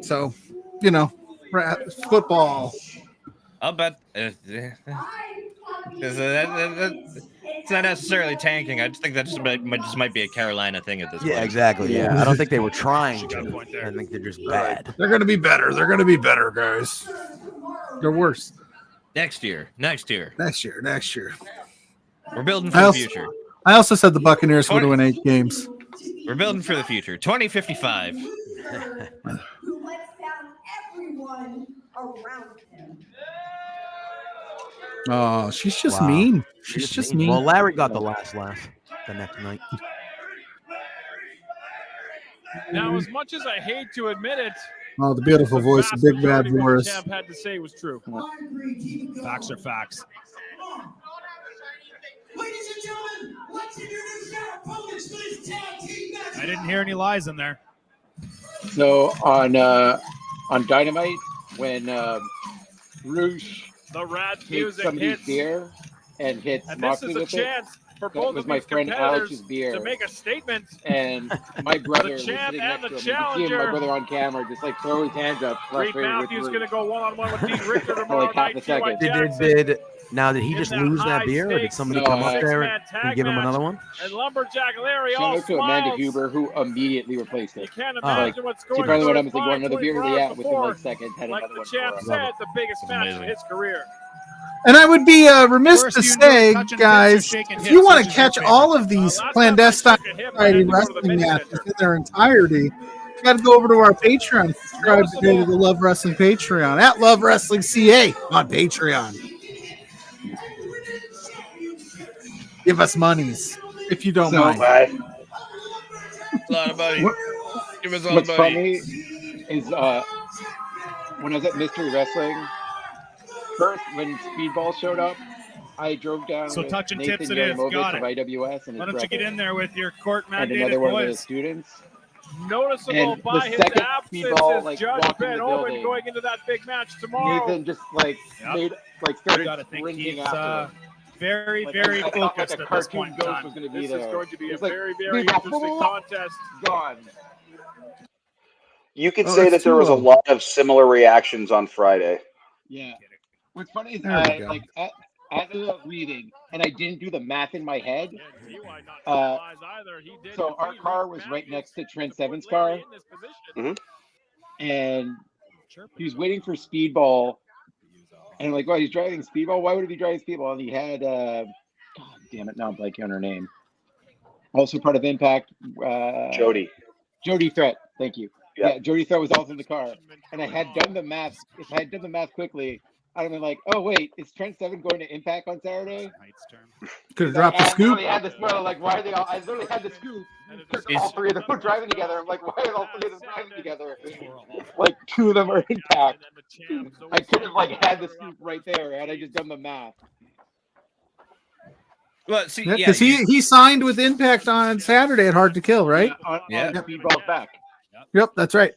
So, football. I'll bet it's not necessarily tanking. I just think that just might be a Carolina thing at this point. Yeah, exactly. Yeah, I don't think they were trying to. I think they're just bad. They're going to be better. They're going to be better, guys. They're worse Next year. next year. We're building for the future. I also said the Buccaneers would win 8 games. We're building for the future. 2055. Who lets down everyone around him. Oh, she's just Wow. mean. She's just mean. Well, Larry got the last laugh the next night. Now, as much as I hate to admit it, Oh, the beautiful voice of Big Bad majority of what Boris. Champ had to say was true. Facts are facts. Ladies and gentlemen, let's introduce our opponents for this tag team match. I didn't hear any lies in there. So on Dynamite, when Rouge The RADz takes music somebody's hits, beer and hits and this Moxley is a with it, chance for that both was of my these friend Alex's competitors beer. to make a statement. And my brother was champ sitting and next the to him. You can see him, my challenger. brother on camera, just like throw his hands up, Reid frustrated with Matthews Rouge. going to go one-on-one with Dean Richter For tomorrow like half night. a second. T.Y. Jackson Now, did he in just that lose that beer, or did high-stakes somebody No, come up there six-man and tag give him match. another one? And Lumberjack Larry Shout all out to Amanda smiles. Huber, who immediately replaced You it. can't Oh. imagine what's She going probably went through up and his said, "You want another mind beer?" 24 Yeah, hours within before. like seconds, had Like another the one. champ for her. said, the biggest That's match amazing. in his career. And I would be remiss First, to you say, enjoy touching guys, hips or shaking if hips, you want which to is your catch favorite? all of these Last clandestine time I shook a hip, I society had to go to the wrestling mini matches center. in their entirety, you got to go over to our Patreon. Subscribe today to the Love Wrestling Patreon at Love Wrestling CA on Patreon. Give us monies if you don't So, mind. Bye. A lot of money. What- Give us all What's the funny money. is when I was at Mystery Wrestling, first when Speedball showed up, I drove down So with touch and Nathan tips it is. Yaramovich Got of it. IWS and Why his don't you get brother, in there with your court and mandated another one of the boys? students. noticeable And by the his second absence Speedball, is like, Judge walked in Ben the Ortmanns building, going into that big match tomorrow. Nathan just like Yep. started Gotta think sprinting he's after him. very, Like, very I thought, focused like, a at this cartoon point in ghost time. was gonna be This is there. going to be a It's like, very, very Speedball, interesting contest. Gone. You could Oh, say that's that there was a 2-0. lot of similar reactions on Friday. Yeah. What's funny is There we I go. like as I was reading, and I didn't do the math in my head. Yeah, TY not Uh, surprised either. He did So our defeat car Reid was right Matthews next to Trent put Seven's Larry car, in this position. and he was waiting for Speedball. And I'm like, well, he's driving Speedball. Why would he be driving Speedball? And he had, God damn it, now I'm blanking on her name. Also part of Impact. Jody. Jody Threat. Thank you. Yeah. Yeah, Jody Threat was also in the car. And I had done the math. If I had done the math quickly, I'd have been like, oh, wait, is Trent Seven going to Impact on Saturday? Could have dropped the I scoop. literally had the scoop. Like, why are they all? I literally had the scoop. All three of them were driving together. I'm like, why are all three of them driving together? Like, two of them are Impact. I could have like had the scoop right there had I just done the math. Well, see, Yeah, because he signed with Impact on Saturday at Hard to Kill, right? On Speedball's back. Yep, that's right.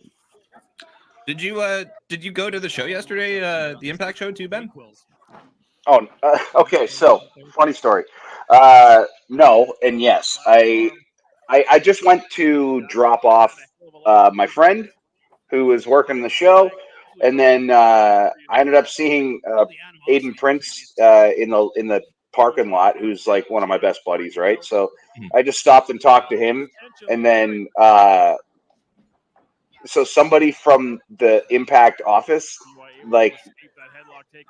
Did you go to the show yesterday? The Impact show too, Ben? Oh, okay. So, funny story. No, and yes. I just went to drop off my friend who was working the show, and then I ended up seeing Aiden Prince in the parking lot, who's like one of my best buddies, right? So I just stopped and talked to him, and then so somebody from the Impact office, like,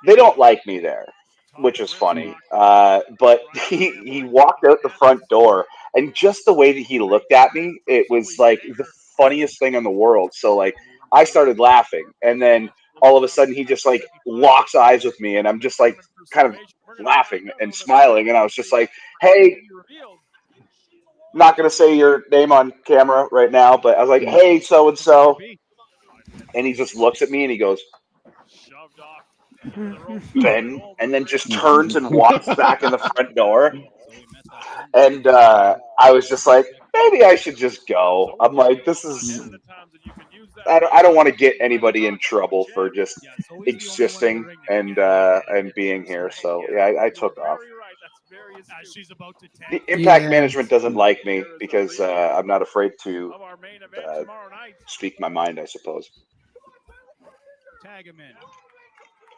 they don't like me there, which is funny. But he walked out the front door, and just the way that he looked at me, it was like the funniest thing in the world. So like I started laughing, and then all of a sudden he just like locks eyes with me, and I'm just like kind of laughing and smiling, and I was just like, hey, not gonna say your name on camera right now, but I was like, hey, so and so, and he just looks at me and he goes, Ben, and then just turns and walks back in the front door. And I was just like, maybe I should just go. I'm like, this is, I don't want to get anybody in trouble for just existing and being here. So yeah, I took off. The Impact management doesn't like me because I'm not afraid to speak my mind, I suppose. Tag him in.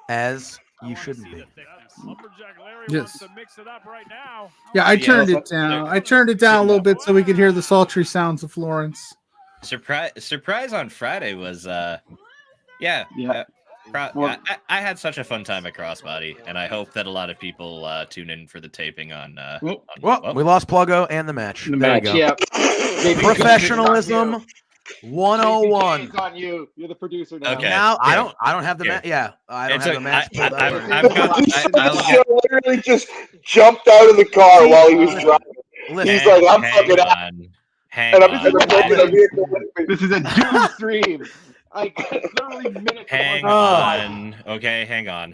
As you shouldn't be. Yes. Yeah, I turned it down. I turned it down a little bit so we could hear the sultry sounds of Lawrence. Surprise on Friday was I had such a fun time at Crossbody, and I hope that a lot of people tune in for the taping on. Well, we lost Pluggo and the match. The There match, we go. yeah. Professionalism 101. It's on you. You're the producer now. Okay. Now Here. I don't have the match. Yeah, I don't It's have a- the match. I- pulled I- up. I've got- Literally just jumped out of the car while he was driving. Listen, He's like, I'm fucking out. Hang on. This is a doom stream. Like literally minutes. Hang on. Okay, hang on.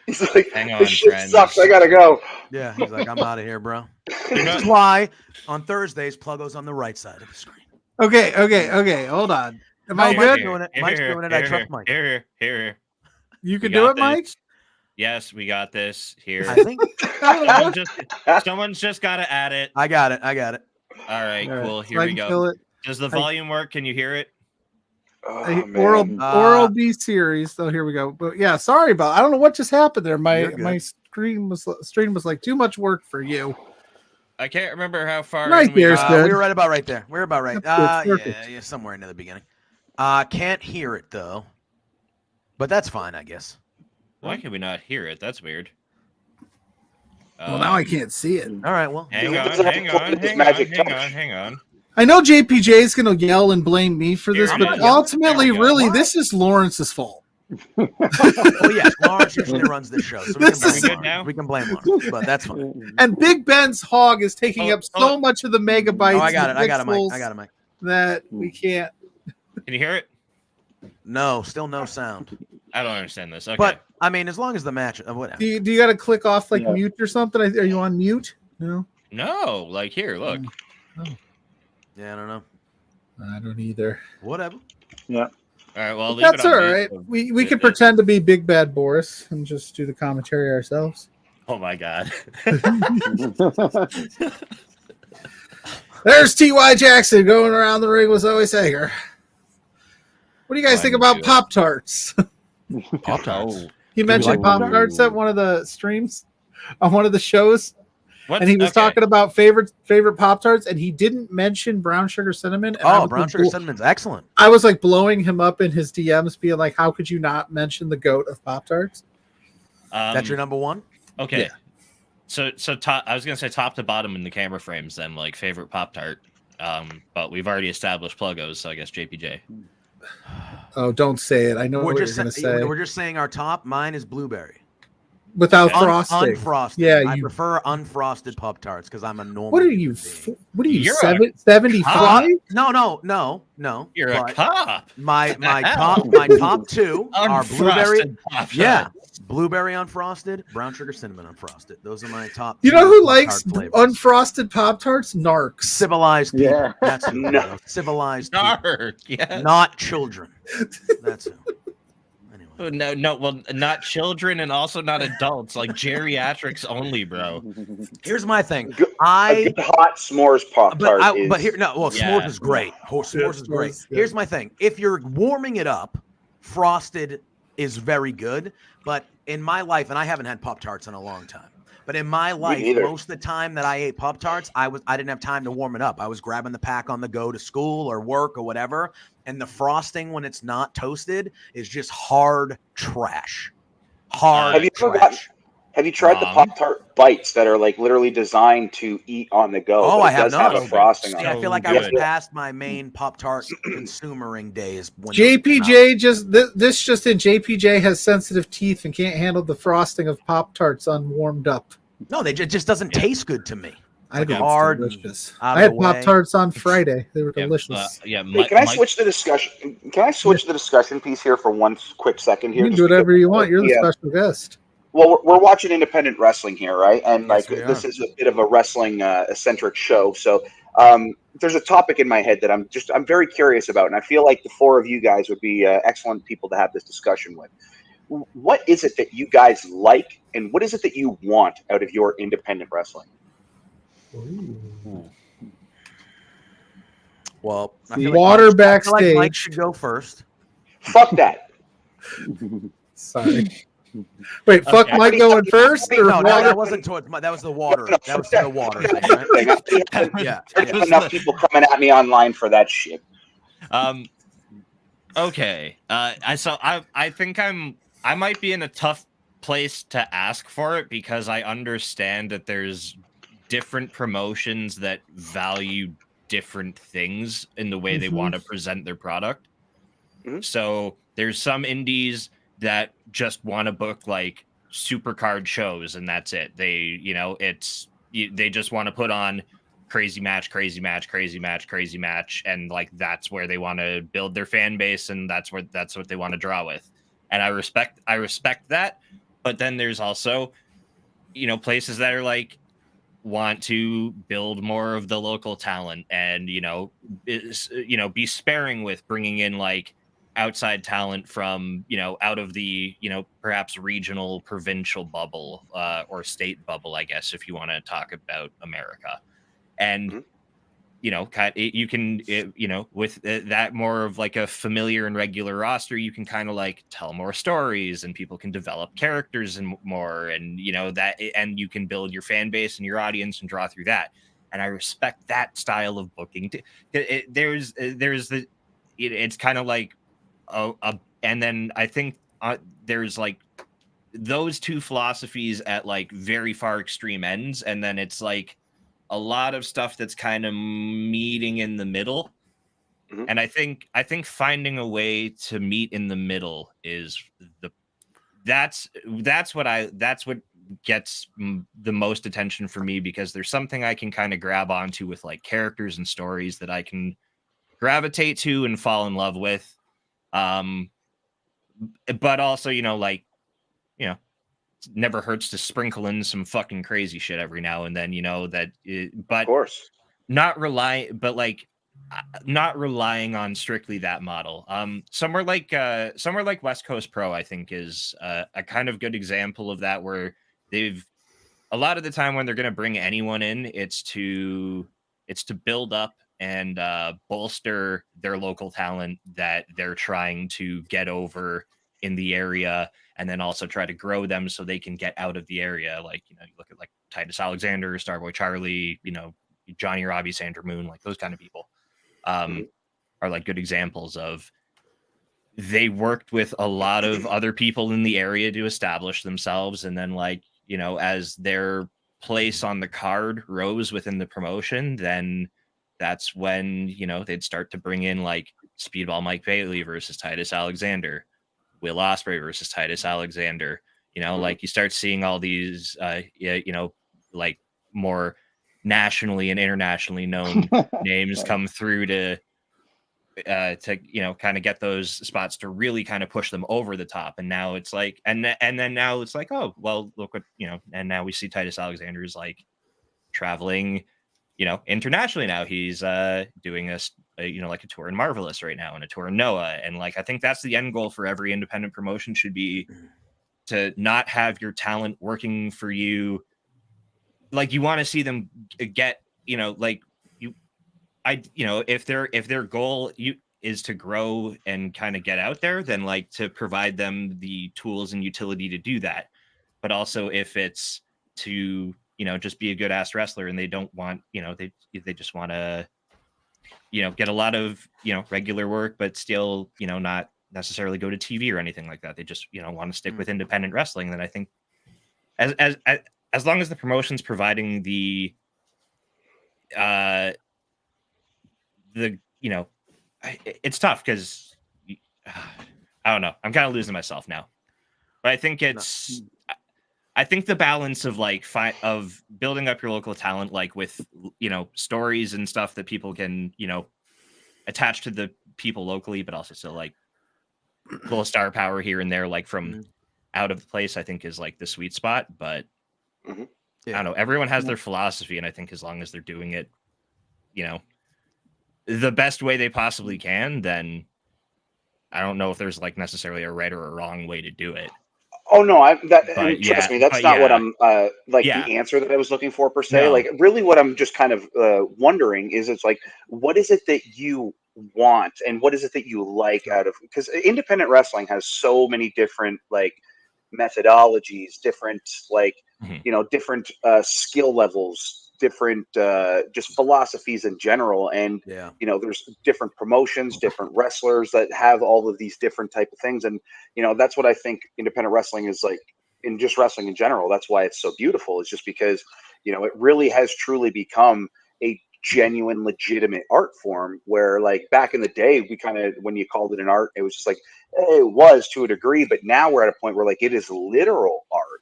He's like, Hang on, this shit friends. sucks. I gotta go. yeah, he's like, I'm out of here, bro. You're This is not- why on Thursdays Pluggo's on the right side of the screen. Okay. Hold on. Am I Mike's good? doing it. Mike's doing it. I trust Mike. Here. You can We do got it, Mike? this. Yes, we got this. Here. I think Someone's just got to add it. I got it. All right, All right, cool. so Here I we can go. kill it. Does the volume work? Can you hear it? Oh, Oral man. B series. So here we go. But yeah, sorry about. I don't know what just happened there. You're My good. stream was like too much work for you. I can't remember how far. Right in we there's got. good. we were right about right there. We're about right. That's good. Perfect. Yeah, somewhere into the beginning. Can't hear it though, but that's fine, I guess. Why can we not hear it? That's weird. Well, now I can't see it. All right, well, Hang He on. doesn't have to play with his magic touch. Hang on. I know JPJ is going to yell and blame me for this, Here, but I'm not ultimately, yelling. There we go. really, Why? this is Lawrence's fault. well, yes, Lawrence usually runs this show, so we This can is- blame good now? Lawrence. We can blame Lawrence, but that's fine. And Big Ben's hog is taking Oh, up so much of the megabytes. Oh, I got it. and I got it, Mike. pixels I got it, Mike. That we can't. Can you hear it? No, still no sound. I don't understand this. Okay. But I mean, as long as the match, whatever. Do you got to click off like Yeah. mute or something? Are you on mute? No. no, like here, look. Yeah, I don't know. I don't either. Whatever. Yeah. All right, well, leave That's it on all me. right. We can pretend to be Big Bad Boris and just do the commentary ourselves. Oh my god. There's T.Y. Jackson going around the ring with Zoe Sager. What do you guys think about Pop-Tarts? Pop-Tarts. He mentioned Pop-Tarts at one of the streams on one of the shows. And he was talking about favorite Pop-Tarts, and he didn't mention brown sugar cinnamon. And brown sugar cinnamon's excellent. I was like blowing him up in his DMs, being like, how could you not mention the GOAT of Pop-Tarts? That's your number one? Okay. Yeah. So top, I was gonna say top to bottom in the camera frames, then like favorite Pop-Tart. But we've already established Pluggos, so I guess JPJ. Oh, don't say it. I know what you're gonna say. We're just saying our top. Mine is blueberry. Without frosting. Unfrosted. Yeah, I prefer unfrosted Pop-Tarts because I'm a normal. What are you? What are you? 75? No. You're a cop. My top two are blueberry. Yeah, blueberry unfrosted, brown sugar cinnamon unfrosted. Those are my top. You know who likes unfrosted Pop-Tarts? Narcs. Civilized people. Yeah. That's who. Civilized Narc. Yeah. Not children. That's who. No, well, not children and also not adults, like geriatrics only, bro. Here's my thing. A good hot s'mores Pop-Tart s'mores is great. S'mores is great. Here's my thing. If you're warming it up, frosted is very good. But in my life, and I haven't had Pop-Tarts in a long time, but in my life, most of the time that I ate Pop-Tarts, I didn't have time to warm it up. I was grabbing the pack on the go to school or work or whatever. And the frosting, when it's not toasted, is just hard trash. Have you tried the Pop-Tart bites that are like literally designed to eat on the go? Oh, I have not. Have a frosting on I feel like I was past my main Pop-Tart consumering days. When JPJ just in. JPJ has sensitive teeth and can't handle the frosting of Pop-Tarts unwarmed up. No, it just doesn't taste good to me. I had Pop-Tarts on Friday. They were delicious. Can I switch the discussion? Can I switch the discussion piece here for one quick second here? You can do whatever you want. You're the special guest. Well, we're watching independent wrestling here, right? And this is a bit of a wrestling eccentric show. So there's a topic in my head that I'm very curious about, and I feel like the four of you guys would be excellent people to have this discussion with. What is it that you guys like, and what is it that you want out of your independent wrestling? Well, water backstage. Mike should go first. Fuck that. Sorry. Wait, fuck Mike going first? Or no, that wasn't towards my. That was the water. That was the water thing, right? Yeah. There's enough people coming at me online for that shit. Okay. I think I might be in a tough place to ask for it because I understand that there's different promotions that value different things in the way they want to present their product. So there's some indies that just want to book like super card shows and that's it. They, they just want to put on crazy match, and like that's where they want to build their fan base and that's what they want to draw with. And I respect that, but then there's also places that are like want to build more of the local talent and be sparing with bringing in like outside talent from out of the perhaps regional provincial bubble or state bubble, I guess, if you want to talk about America. And you can with that more of like a familiar and regular roster, you can kind of like tell more stories and people can develop characters and more, and and you can build your fan base and your audience and draw through that. And I respect that style of booking. It's kind of like and then I think there's like those two philosophies at like very far extreme ends, and then it's like a lot of stuff that's kind of meeting in the middle. And I think finding a way to meet in the middle is that's what gets the most attention for me, because there's something I can kind of grab onto with like characters and stories that I can gravitate to and fall in love with. But also, it never hurts to sprinkle in some fucking crazy shit every now and then, but of course not rely, but like not relying on strictly that model. Somewhere like West Coast Pro, I think, is a kind of good example of that, where they've a lot of the time when they're going to bring anyone in, it's to build up and bolster their local talent that they're trying to get over in the area, and then also try to grow them so they can get out of the area. Like, you look at like Titus Alexander, Starboy Charlie, Johnny Robbie, Sandra Moon, like those kind of people are like good examples of, they worked with a lot of other people in the area to establish themselves. And then, like, as their place on the card rose within the promotion, then that's when, they'd start to bring in like Speedball Mike Bailey versus Titus Alexander, Will Ospreay versus Titus Alexander. Like, you start seeing all these, like more nationally and internationally known names come through to kind of get those spots to really kind of push them over the top. And now it's like, and then now it's like, oh, well, look what, and now we see Titus Alexander's like traveling, internationally now. He's doing like a tour in Marvelous right now and a tour in Noah. And like, I think that's the end goal for every independent promotion, should be to not have your talent working for you. Like, you want to see them get, if their goal is to grow and kind of get out there, then like to provide them the tools and utility to do that. But also, if it's to, just be a good ass wrestler and they don't want, they just want to, get a lot of, regular work, but still, not necessarily go to TV or anything like that. They just, want to stick with independent wrestling. Then I think as long as the promotion's providing the it's tough because I don't know. I'm kind of losing myself now, but I think I think the balance of like of building up your local talent, like with, stories and stuff that people can, attach to the people locally, but also still like a little star power here and there, like from out of the place, I think is like the sweet spot. But I don't know. Everyone has their philosophy. And I think as long as they're doing it, the best way they possibly can, then I don't know if there's like necessarily a right or a wrong way to do it. Oh no, trust me, that's not what I'm the answer that I was looking for per se. No. Like, really what I'm just kind of wondering is, it's like, what is it that you want and what is it that you like out of, because independent wrestling has so many different like methodologies, different like different skill levels, different just philosophies in general, and there's different promotions, different wrestlers that have all of these different type of things, and that's what I think independent wrestling is like, in just wrestling in general. That's why it's so beautiful. It's just because it really has truly become a genuine, legitimate art form, where like back in the day, we kind of, when you called it an art, it was just like, it was to a degree, but now we're at a point where like it is literal art,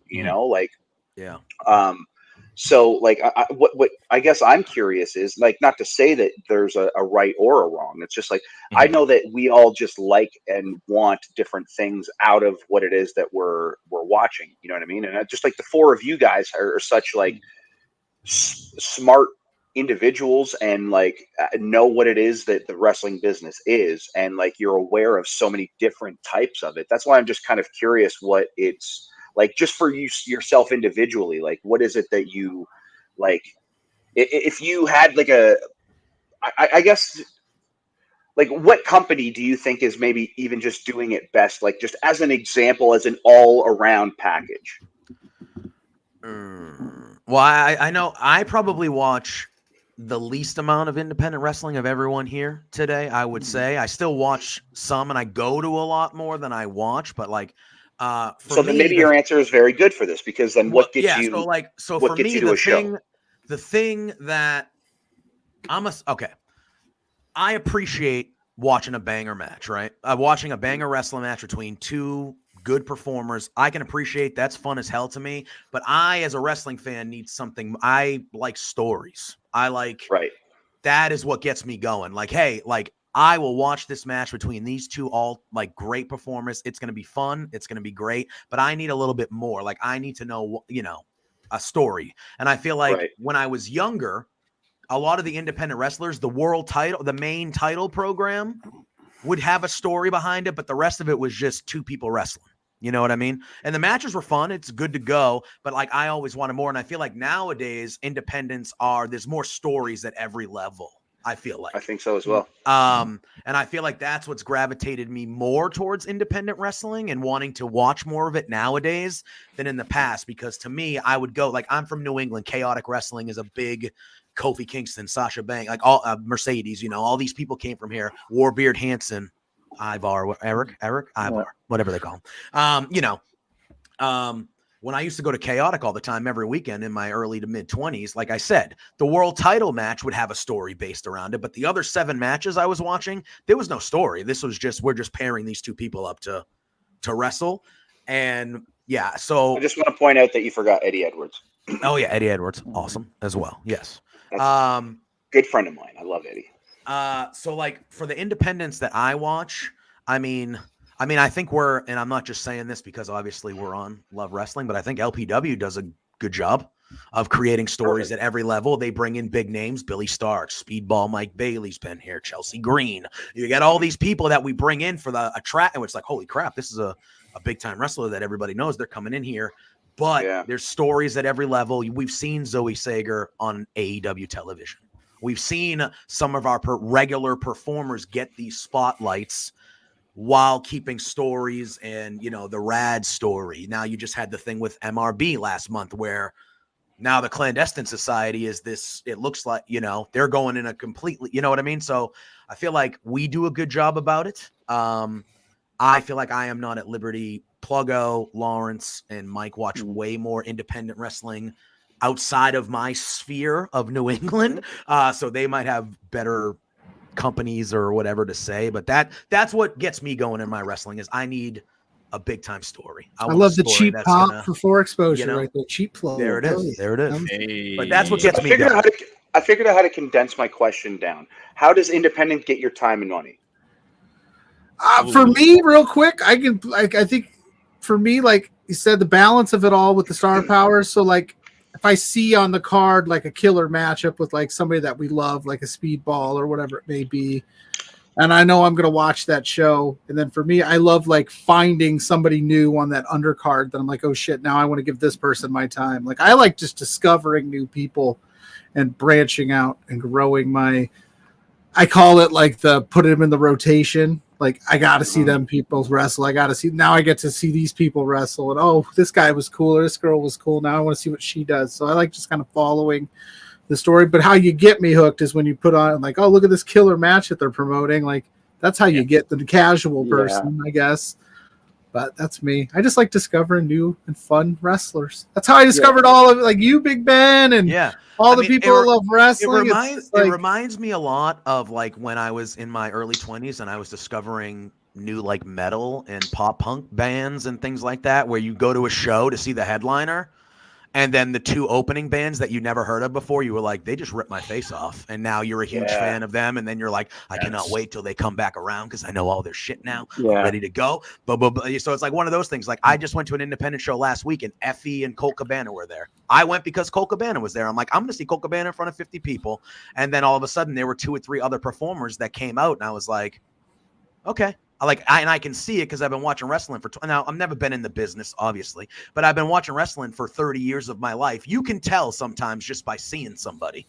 so like what I guess I'm curious is, like, not to say that there's a right or a wrong. It's just like, I know that we all just like and want different things out of what it is that we're watching. You know what I mean? And just like the four of you guys are such like smart individuals, and like know what it is that the wrestling business is, and like you're aware of so many different types of it. That's why I'm just kind of curious what it's like, just for you yourself individually. Like, what is it that you like, if you had like I guess, like, what company do you think is maybe even just doing it best, like just as an example, as an all around package? Well, I know I probably watch the least amount of independent wrestling of everyone here today. I would say I still watch some, and I go to a lot more than I watch, but like, so then maybe your answer is very good for this, because then what gets you? So for me, the thing that I appreciate watching a banger match, right? Watching a banger wrestling match between two good performers, I can appreciate. That's fun as hell to me. But I, as a wrestling fan, need something. I like stories. I like that is what gets me going. Like, hey, like, I will watch this match between these two all like great performers. It's going to be fun. It's going to be great. But I need a little bit more. Like, I need to know, a story. And I feel like when I was younger, a lot of the independent wrestlers, the world title, the main title program would have a story behind it, but the rest of it was just two people wrestling. You know what I mean? And the matches were fun. It's good to go. But like, I always wanted more. And I feel like nowadays independents there's more stories at every level. I feel like. I think so as well. And I feel like that's what's gravitated me more towards independent wrestling and wanting to watch more of it nowadays than in the past. Because to me, I would go, like, I'm from New England. Chaotic wrestling is a big Kofi Kingston, Sasha Banks, like all Mercedes, all these people came from here. Warbeard Hansen, Ivar, Eric, Ivar, whatever they call him. When I used to go to Chaotic all the time every weekend in my early to mid 20s, like I said, the world title match would have a story based around it. But the other 7 matches I was watching, there was no story. This was just, we're just pairing these two people up to wrestle. And yeah, so I just want to point out that you forgot Eddie Edwards. Oh yeah, Eddie Edwards, awesome as well. Yes. Good friend of mine. I love Eddie. So like for the independents that I watch, I mean, I think and I'm not just saying this because obviously we're on Love Wrestling, but I think LPW does a good job of creating stories at every level. They bring in big names, Billy Stark, Speedball Mike Bailey's been here, Chelsea Green. You get all these people that we bring in for a track, and it's like, holy crap, this is a big time wrestler that everybody knows. They're coming in here. But there's stories at every level. We've seen Zoe Sager on AEW television. We've seen some of our regular performers get these spotlights while keeping stories and, the RADz story. Now you just had the thing with MRB last month where now the Clandestine Society is this, it looks like, they're going in a completely, you know what I mean? So I feel like we do a good job about it. I feel like I am not at liberty. Pluggo, Lawrence, and Mike watch way more independent wrestling outside of my sphere of New England. So they might have better companies or whatever to say, but that's what gets me going in my wrestling is I need a big time story. I love the cheap pop for 4 exposure, right there. Cheap plug. There it is. There it is. Hey. But that's what gets me going. I figured out how to condense my question down. How does independent get your time and money? For me, real quick, I think for me, like you said, the balance of it all with the star power. So like if I see on the card like a killer matchup with like somebody that we love, like a Speedball or whatever it may be, and I know I'm going to watch that show. And then for me, I love like finding somebody new on that undercard that I'm like, oh shit, now I want to give this person my time. Like I like just discovering new people and branching out and growing I call it like put them in the rotation. Like I got to see them people wrestle. I get to see these people wrestle. And oh, this guy was cool or this girl was cool. Now I want to see what she does. So I like just kind of following the story. But how you get me hooked is when you put on like, oh, look at this killer match that they're promoting. Like that's how you get the casual person, I guess. But that's me. I just like discovering new and fun wrestlers. That's how I discovered all of it, like you, Big Ben, and all the people who love wrestling. It reminds me a lot of like when I was in my early 20s and I was discovering new like metal and pop punk bands and things like that, where you go to a show to see the headliner. And then the 2 opening bands that you never heard of before, you were like, they just ripped my face off. And now you're a huge fan of them. And then you're like, I cannot wait till they come back around because I know all their shit now. I'm ready to go. So it's like one of those things. Like I just went to an independent show last week and Effie and Colt Cabana were there. I went because Colt Cabana was there. I'm like, I'm going to see Colt Cabana in front of 50 people. And then all of a sudden there were 2 or 3 other performers that came out. And I was like, okay. I can see it because I've been watching wrestling for now. I've never been in the business, obviously, but I've been watching wrestling for 30 years of my life. You can tell sometimes just by seeing somebody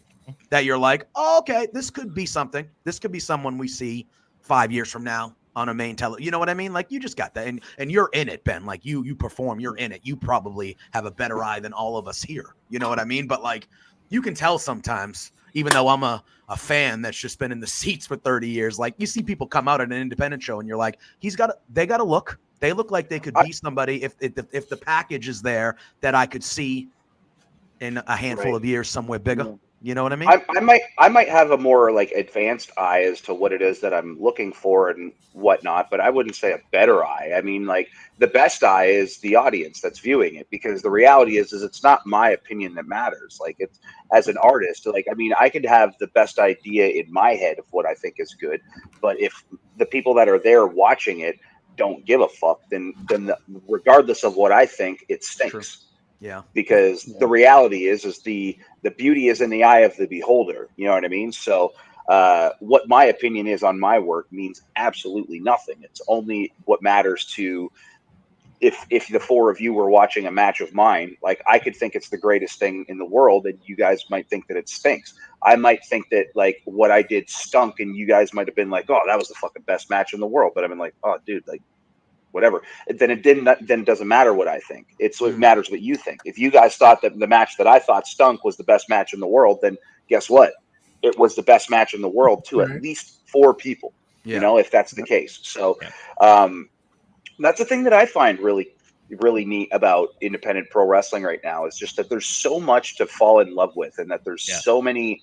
that you're like, oh, okay, this could be something. This could be someone we see 5 years from now on a main television. You know what I mean? Like you just got that, and you're in it, Ben. Like you perform, you're in it. You probably have a better eye than all of us here. You know what I mean? But like you can tell sometimes. Even though I'm a fan that's just been in the seats for 30 years, like you see people come out at an independent show and you're like, they got to look. They look like they could be somebody if the package is there that I could see in a handful of years somewhere bigger. You know what I mean? I might have a more like advanced eye as to what it is that I'm looking for and whatnot, but I wouldn't say a better eye. I mean, like the best eye is the audience that's viewing it, because the reality is it's not my opinion that matters. Like it's as an artist, like, I mean, I could have the best idea in my head of what I think is good, but if the people that are there watching it don't give a fuck, then regardless of what I think, it stinks. Yeah. Because the reality is the beauty is in the eye of the beholder. You know what I mean? So what my opinion is on my work means absolutely nothing. It's only what matters to if the four of you were watching a match of mine, like I could think it's the greatest thing in the world, and you guys might think that it stinks. I might think that like what I did stunk, and you guys might have been like, "Oh, that was the fucking best match in the world." But I've been like, "Oh, dude, like whatever." Then it doesn't matter what I think. It matters what you think. If you guys thought that the match that I thought stunk was the best match in the world, then guess what? It was the best match in the world to at least 4 people. Yeah. You know, if that's the case. So, that's the thing that I find really neat about independent pro wrestling right now is just that there's so much to fall in love with, and that there's so many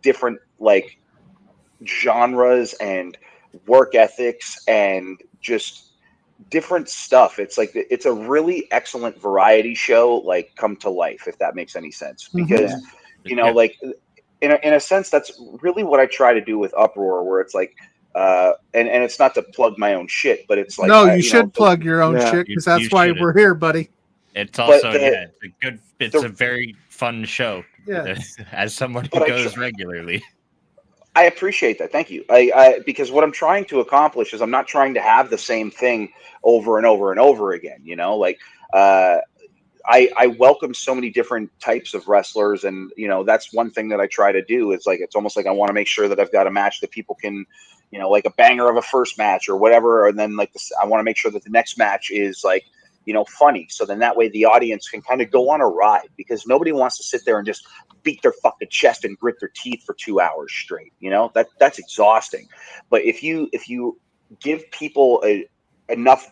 different like genres and work ethics and just different stuff. It's like it's a really excellent variety show, like come to life, if that makes any sense. Because you know, like in a sense, that's really what I try to do with Uproar, where it's like and it's not to plug my own shit, but it's like you should plug your own shit, because that's why we're here, buddy. It's also it's a very fun show. As someone who goes regularly. I appreciate that. Thank you. I because what I'm trying to accomplish is I'm not trying to have the same thing over and over and over again. You know, like I welcome so many different types of wrestlers, and you know that's one thing that I try to do. Is like it's almost like I want to make sure that I've got a match that people can, you know, like a banger of a first match or whatever, and then like this, I want to make sure that the next match is like, you know, funny. So then that way the audience can kind of go on a ride, because nobody wants to sit there and just beat their fucking chest and grit their teeth for 2 hours straight. You know, that's exhausting. But if you give people enough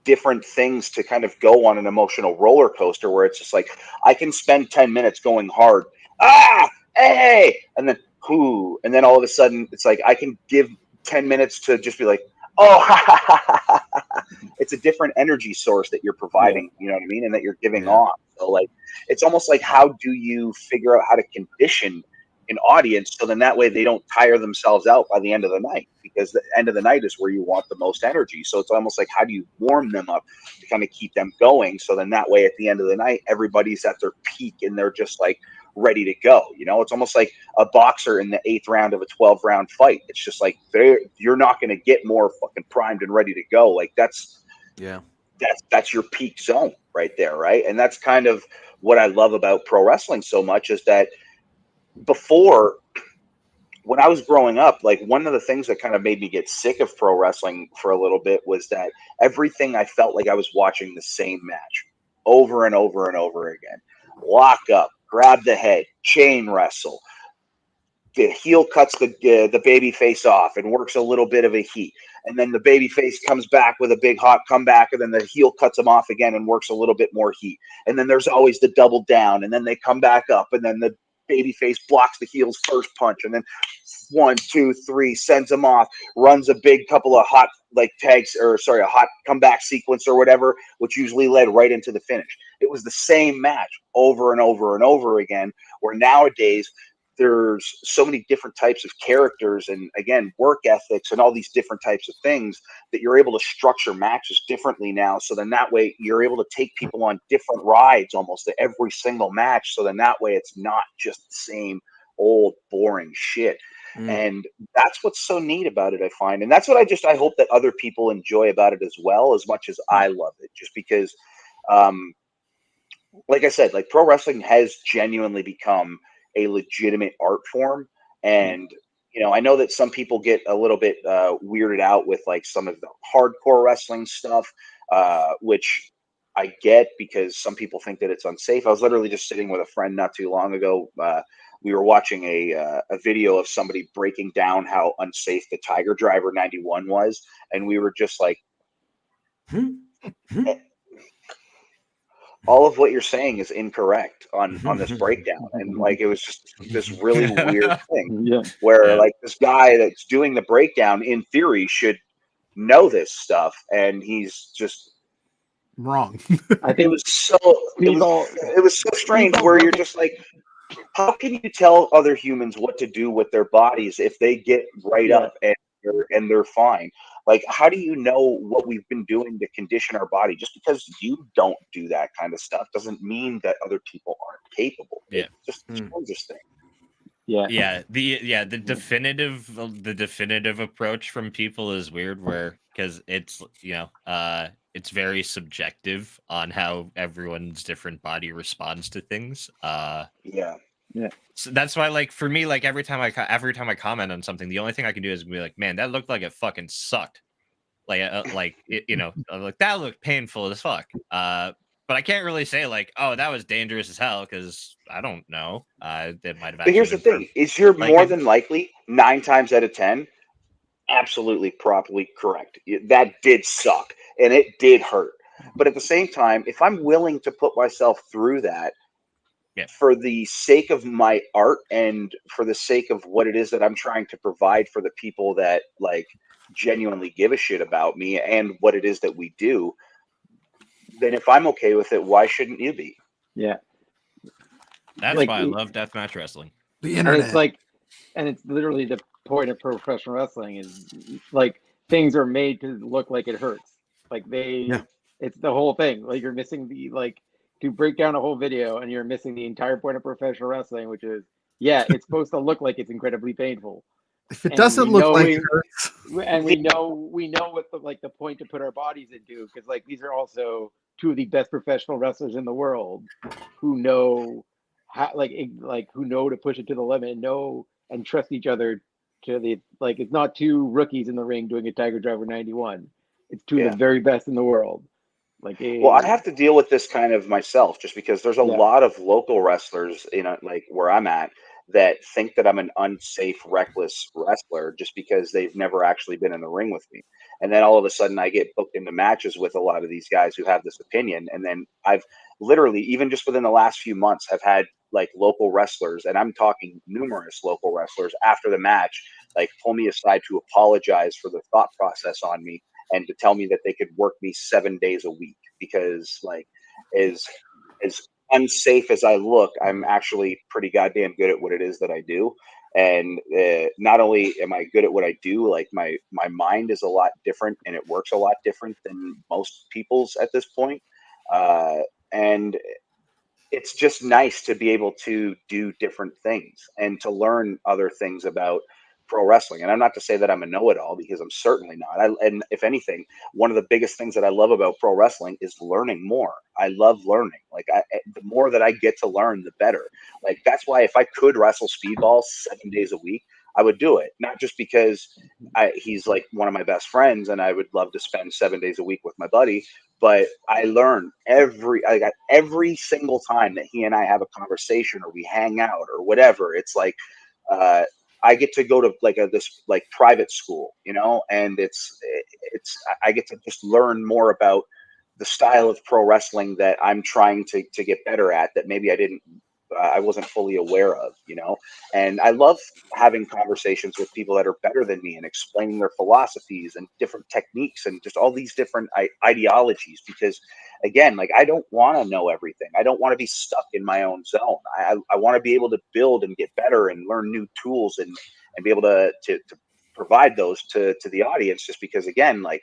different things to kind of go on an emotional roller coaster, where it's just like, I can spend 10 minutes going hard, hey, and then whoo, and then all of a sudden it's like I can give 10 minutes to just be like, oh, it's a different energy source that you're providing, you know what I mean, and that you're giving off. So like, it's almost like, how do you figure out how to condition an audience so then that way they don't tire themselves out by the end of the night, because the end of the night is where you want the most energy. So it's almost like, how do you warm them up to kind of keep them going, so then that way at the end of the night everybody's at their peak and they're just like ready to go. You know, it's almost like a boxer in the 8th round of a 12-round fight. It's just like you're not going to get more fucking primed and ready to go. Like that's your peak zone right there, right? And that's kind of what I love about pro wrestling so much, is that before, when I was growing up, like one of the things that kind of made me get sick of pro wrestling for a little bit was that everything, I felt like I was watching the same match over and over and over again. Lock up, grab the head, chain wrestle. The heel cuts the baby face off and works a little bit of a heat. And then the baby face comes back with a big hot comeback, and then the heel cuts him off again and works a little bit more heat. And then there's always the double down, and then they come back up, and then the babyface blocks the heel's first punch, and then 1, 2, 3 sends him off, runs a big couple of hot a hot comeback sequence or whatever, which usually led right into the finish. It was the same match over and over and over again, where nowadays there's so many different types of characters and, again, work ethics and all these different types of things that you're able to structure matches differently now. So then that way you're able to take people on different rides almost to every single match. So then that way it's not just the same old boring shit. And that's what's so neat about it, I find. And that's what I hope that other people enjoy about it as well, as much as I love it, just because, like I said, like pro wrestling has genuinely become a legitimate art form. And you know, I know that some people get a little bit weirded out with like some of the hardcore wrestling stuff, which I get, because some people think that it's unsafe. I was literally just sitting with a friend not too long ago. We were watching a video of somebody breaking down how unsafe the Tiger Driver 91 was, and we were just like, all of what you're saying is incorrect on this breakdown. And like, it was just this really weird thing where like this guy that's doing the breakdown in theory should know this stuff, and he's just wrong. I think it was so strange where you're just like, how can you tell other humans what to do with their bodies if they get right up and they're fine? Like, how do you know what we've been doing to condition our body? Just because you don't do that kind of stuff doesn't mean that other people aren't capable. Yeah. It's just the strangest thing. Yeah. The definitive approach from people is weird, because it's it's very subjective on how everyone's different body responds to things. Yeah. So that's why, like, for me, like, every time I comment on something, the only thing I can do is be like, man, that looked like it fucking sucked. Like, like, that looked painful as fuck. But I can't really say, like, oh, that was dangerous as hell, because I don't know. That might have. But here's the thing: is you're more than likely 9 times out of 10 absolutely properly correct. That did suck and it did hurt. But at the same time, if I'm willing to put myself through that for the sake of my art and for the sake of what it is that I'm trying to provide for the people that like genuinely give a shit about me and what it is that we do, then if I'm okay with it, why shouldn't you be? Yeah. That's like, why I love deathmatch wrestling. The internet. And it's literally the point of professional wrestling is like things are made to look like it hurts. Like it's the whole thing. Like you're missing to break down a whole video and you're missing the entire point of professional wrestling, which is, it's supposed to look like it's incredibly painful. If it doesn't look like it hurts. And we know what the point to put our bodies into, because like these are also two of the best professional wrestlers in the world who know how who know to push it to the limit and trust each other to the it's not two rookies in the ring doing a Tiger Driver 91. It's two of the very best in the world. Well, I have to deal with this kind of myself just because there's a lot of local wrestlers, like where I'm at, that think that I'm an unsafe, reckless wrestler just because they've never actually been in the ring with me. And then all of a sudden I get booked into matches with a lot of these guys who have this opinion. And then I've literally, even just within the last few months, have had like local wrestlers, and I'm talking numerous local wrestlers after the match, like pull me aside to apologize for the thought process on me and to tell me that they could work me 7 days a week because like as unsafe as I look, I'm actually pretty goddamn good at what it is that I do. And not only am I good at what I do, like my mind is a lot different and it works a lot different than most people's at this point. And it's just nice to be able to do different things and to learn other things about pro wrestling. And I'm not to say that I'm a know-it-all, because I'm certainly not. And if anything, one of the biggest things that I love about pro wrestling is learning more. I love learning. Like the more that I get to learn, the better. Like that's why if I could wrestle speedball 7 days a week, I would do it. Not just because he's like one of my best friends and I would love to spend 7 days a week with my buddy, but I learn every single time that he and I have a conversation or we hang out or whatever. It's like I get to go to this private school, and I get to just learn more about the style of pro wrestling that I'm trying to get better at that maybe I wasn't fully aware of, and I love having conversations with people that are better than me and explaining their philosophies and different techniques and just all these different ideologies, because again, like I don't want to know everything. I don't want to be stuck in my own zone. I want to be able to build and get better and learn new tools and be able to provide those to the audience, just because again, like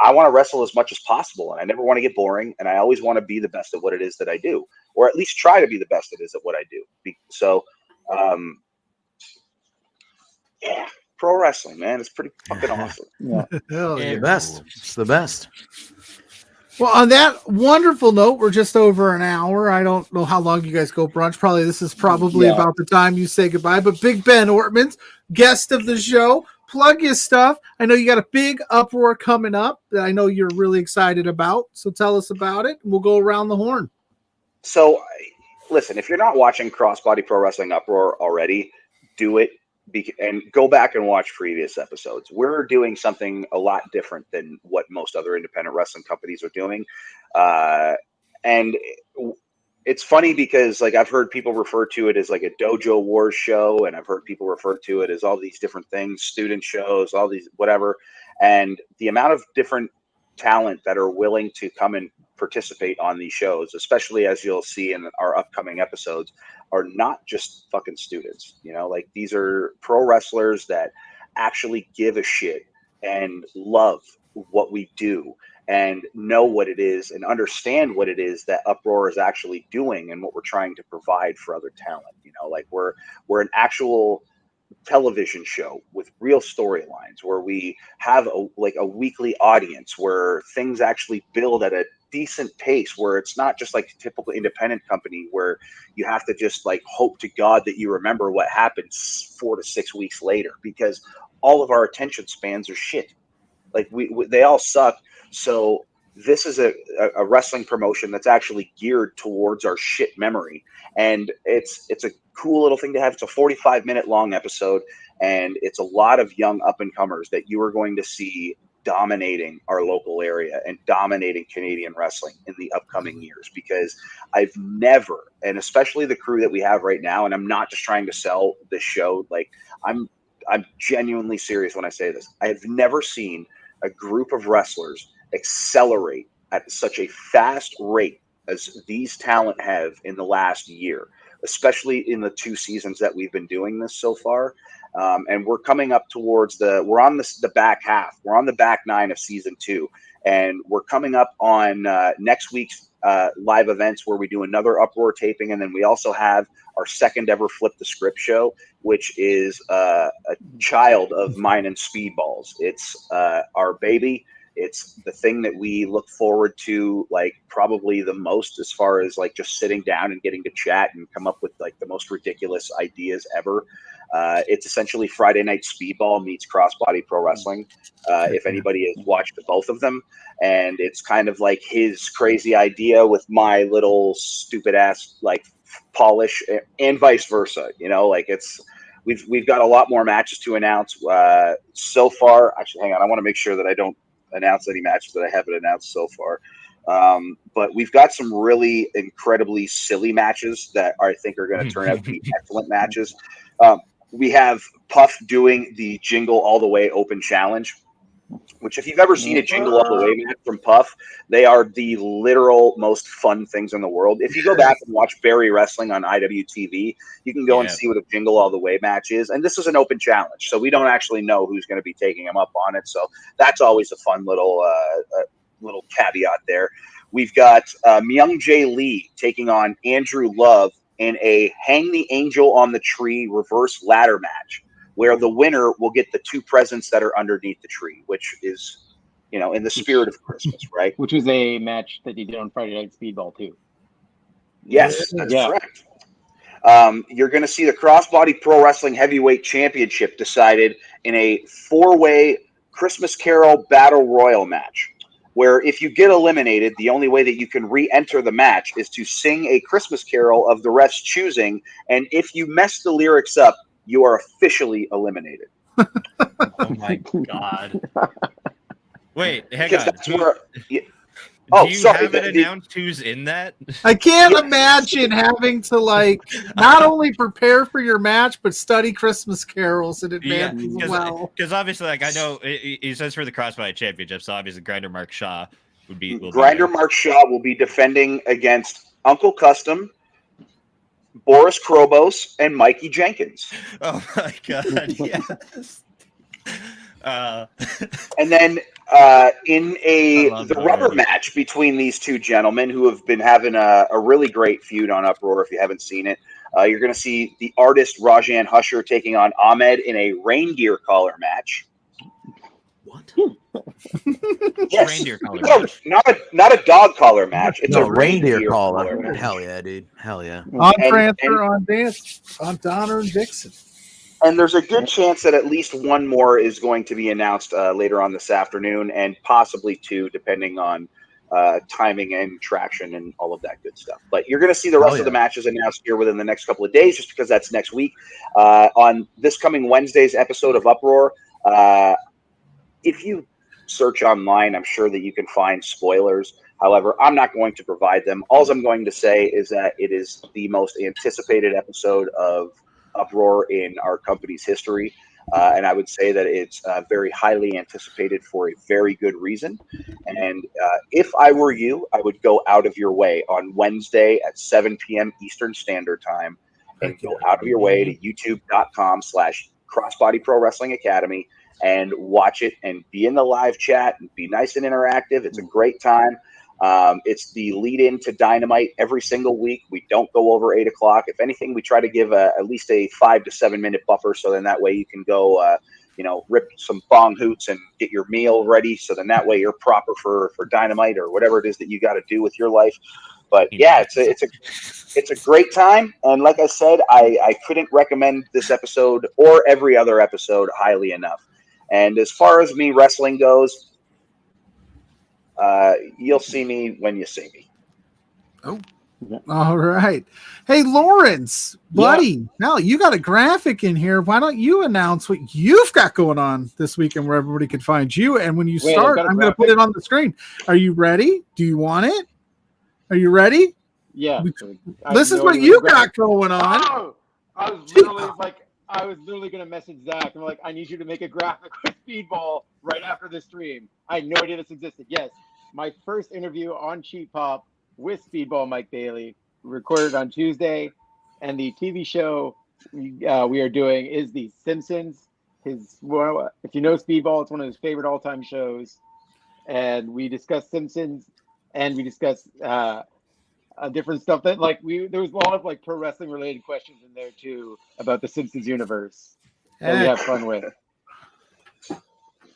I want to wrestle as much as possible, and I never want to get boring, and I always want to be the best at what it is that I do, or at least try to be the best it is at what I do. So, yeah, pro wrestling, man, it's pretty fucking awesome. The best. It's the best. Well, on that wonderful note, we're just over an hour. I don't know how long you guys go brunch. This is probably about the time you say goodbye. But Big Ben Ortmanns, guest of the show, plug your stuff. I know you got a big uproar coming up that I know you're really excited about. So tell us about it. We'll go around the horn. So, listen, if you're not watching Crossbody Pro Wrestling Uproar already, do it. And go back and watch previous episodes. We're doing something a lot different than what most other independent wrestling companies are doing. And it's funny because like I've heard people refer to it as like a Dojo Wars show, and I've heard people refer to it as all these different things, student shows, all these whatever. And the amount of different talent that are willing to come and participate on these shows, especially as you'll see in our upcoming episodes, are not just fucking students. Like these are pro wrestlers that actually give a shit and love what we do and know what it is and understand what it is that Uproar is actually doing and what we're trying to provide for other talent. You know, like we're an actual television show with real storylines where we have a weekly audience where things actually build at a decent pace, where it's not just like a typical independent company where you have to just like hope to God that you remember what happened 4 to 6 weeks later, because all of our attention spans are shit. Like they all suck. So this is a wrestling promotion that's actually geared towards our shit memory. And it's a cool little thing to have. It's a 45-minute long episode, and it's a lot of young up-and-comers that you are going to see dominating our local area and dominating Canadian wrestling in the upcoming years, because I've never, and especially the crew that we have right now, and I'm not just trying to sell this show, like I'm genuinely serious when I say this. I have never seen a group of wrestlers accelerate at such a fast rate as these talent have in the last year, especially in the 2 seasons that we've been doing this so far. And we're coming up towards we're on the back half. We're on the back 9 of season 2. And we're coming up on next week's live events where we do another Uproar taping. And then we also have our second ever Flip the Script show, which is a child of mine and Speedballs. It's our baby. It's the thing that we look forward to, like probably the most, as far as like just sitting down and getting to chat and come up with like the most ridiculous ideas ever. It's essentially Friday Night Speedball meets Crossbody Pro Wrestling. If anybody has watched both of them, and it's kind of like his crazy idea with my little stupid ass like polish, and vice versa. You know, like we've got a lot more matches to announce so far. Actually, hang on, I want to make sure that I don't announce any matches that I haven't announced so far. But we've got some really incredibly silly matches that I think are going to turn out to be excellent matches. We have Puff doing the Jingle All the Way Open Challenge, which if you've ever seen a Jingle All the Way match from Puff, they are the literal most fun things in the world. If you go back and watch Barry Wrestling on IWTV, you can go and see what a Jingle All the Way match is. And this is an open challenge, so we don't actually know who's going to be taking him up on it. So that's always a fun little caveat there. We've got Myung Jae Lee taking on Andrew Love in a Hang the Angel on the Tree reverse ladder match, where the winner will get the 2 presents that are underneath the tree, which is, you know, in the spirit of Christmas, right? Which was a match that you did on Friday Night Speedball too. Yes, that's correct. You're going to see the Crossbody Pro Wrestling Heavyweight Championship decided in a 4-way Christmas Carol Battle Royal match, where if you get eliminated, the only way that you can re-enter the match is to sing a Christmas Carol of the ref's choosing, and if you mess the lyrics up, you are officially eliminated. Oh my God. Wait, hang on. Do you have it announced who's in that? I can't imagine having to like not only prepare for your match, but study Christmas carols in advance as well. Because obviously, like I know he says for the Crossbody Championship, so obviously Grinder Mark Shaw will be Mark Shaw will be defending against Uncle Custom, Boris Krobos, and Mikey Jenkins. Oh my God! Yes. And then in the rubber match between these 2 gentlemen who have been having a really great feud on Uproar, if you haven't seen it, you're going to see the artist Rajan Husher taking on Ahmed in a reindeer collar match. What? Yes. Reindeer collar match. Not a dog collar match. It's a reindeer collar. match. Hell yeah, dude. Hell yeah. On Prancer, on Dance, on Donner and Dixon. And there's a good chance that at least one more is going to be announced later on this afternoon, and possibly 2, depending on timing and traction and all of that good stuff. But you're going to see the rest of the matches announced here within the next couple of days, just because that's next week. On this coming Wednesday's episode of Uproar, if you search online, I'm sure that you can find spoilers. However, I'm not going to provide them. All I'm going to say is that it is the most anticipated episode of Uproar in our company's history. And I would say that it's very highly anticipated for a very good reason. And if I were you, I would go out of your way on Wednesday at 7 p.m. Eastern Standard Time and go out of your way to youtube.com/Crossbody Pro Wrestling Academy and watch it and be in the live chat and be nice and interactive. It's a great time. It's the lead in to Dynamite every single week. We don't go over 8 o'clock. If anything, we try to give at least a 5 to 7 minute buffer. So then that way you can go, rip some bong hoots and get your meal ready. So then that way you're proper for Dynamite or whatever it is that you got to do with your life. But yeah, it's a great time. And like I said, I couldn't recommend this episode or every other episode highly enough. And as far as me wrestling goes, you'll see me when you see me. Oh, all right. Hey, Lawrence, buddy. Now you got a graphic in here. Why don't you announce what you've got going on this weekend where everybody can find you? And when you start, I'm going to put it on the screen. Are you ready? Do you want it? Are you ready? Yeah. This is what you got going on. Oh, I was literally going to message Zach. I'm like, I need you to make a graphic with Speedball right after the stream. I had no idea this existed. Yes. My first interview on Cheap Pop with Speedball Mike Bailey, recorded on Tuesday. And the TV show we are doing is The Simpsons. If you know Speedball, it's one of his favorite all-time shows. And we discuss Simpsons, and we discuss different stuff that there was a lot of pro wrestling related questions in there too about the Simpsons universe that we have fun with.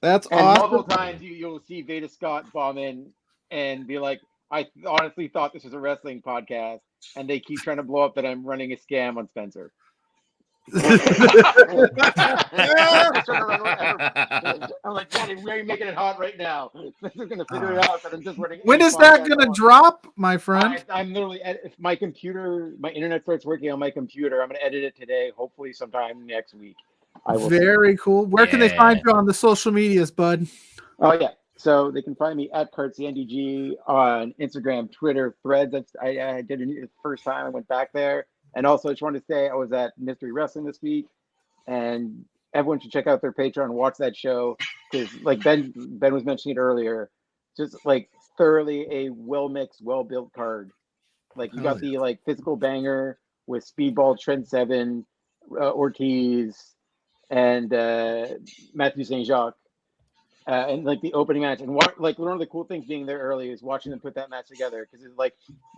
That's and awesome. Multiple times you'll see Veda Scott bomb in and be like, I honestly thought this was a wrestling podcast, and they keep trying to blow up that I'm running a scam on Spencer. I'm like, Daddy, we're making it hot right now. Spencer's gonna figure it out that I'm just running. When is that gonna drop, my friend? I'm literally, if my internet starts working on my computer, I'm gonna edit it today. Hopefully, sometime next week. Very cool. Where can they find you on the social medias, bud? Oh yeah, so they can find me at CartsyNDG on Instagram, Twitter, Threads. I did it the first time I went back there. And also, I just wanted to say I was at Mystery Wrestling this week, and everyone should check out their Patreon and watch that show because, Ben was mentioning it earlier, just thoroughly a well-mixed, well-built card. You got the physical banger with Speedball, Trent Seven, Ortiz, and Matthew St. Jacques, and the opening match. And one of the cool things being there early is watching them put that match together because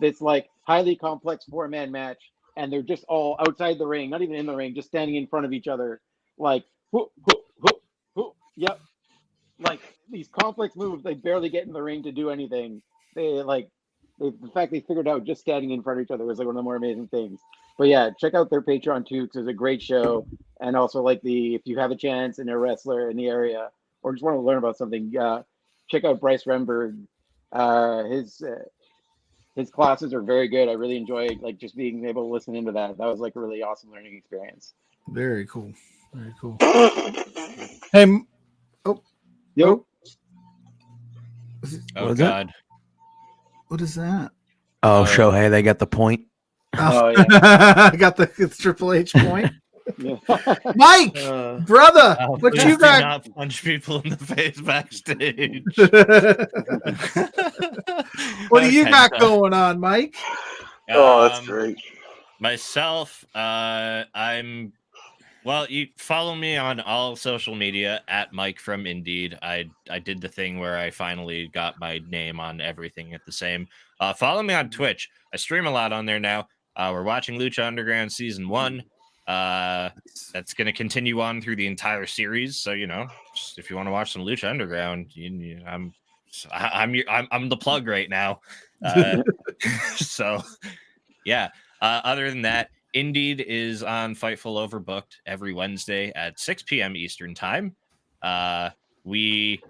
it's highly complex 4-man match. And they're just all outside the ring, not even in the ring, just standing in front of each other. Yep. These complex moves, they barely get in the ring to do anything. The fact they figured out just standing in front of each other was one of the more amazing things. But yeah, check out their Patreon too, because it's a great show. And also if you have a chance and a wrestler in the area or just want to learn about something, check out Bryce Remberg. His classes are very good. I really enjoy just being able to listen into that. That was a really awesome learning experience. Very cool. Very cool. Hey, Yo. Oh God. What is that? Oh, Shohei, they got the point. Oh yeah. I got it's Triple H point. Mike, brother, what you got? Do not punch people in the face backstage. What do you got going on, Mike? That's great. Myself, you follow me on all social media at Mike from Indeed. I did the thing where I finally got my name on everything at the same. Follow me on Twitch. I stream a lot on there now. We're watching Lucha Underground Season 1. That's going to continue on through the entire series. So, if you want to watch some Lucha Underground, I'm the plug right now. So, yeah. Other than that, Indeed is on Fightful Overbooked every Wednesday at 6 p.m. Eastern Time. We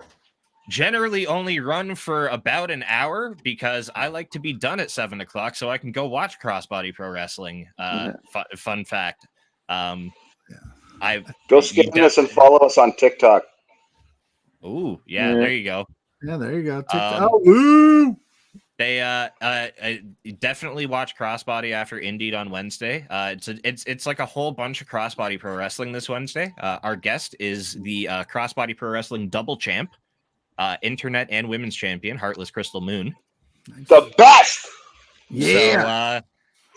generally only run for about an hour because I like to be done at 7 o'clock so I can go watch Crossbody Pro Wrestling. Fun fact. Go skip us and follow us on TikTok. Ooh, yeah, there you go. Yeah, there you go. TikTok. Woo! They definitely watch Crossbody after Indeed on Wednesday. It's like a whole bunch of Crossbody Pro Wrestling this Wednesday. Our guest is the Crossbody Pro Wrestling double champ, internet and women's champion, Heartless Crystal Moon. The best. Yeah. So,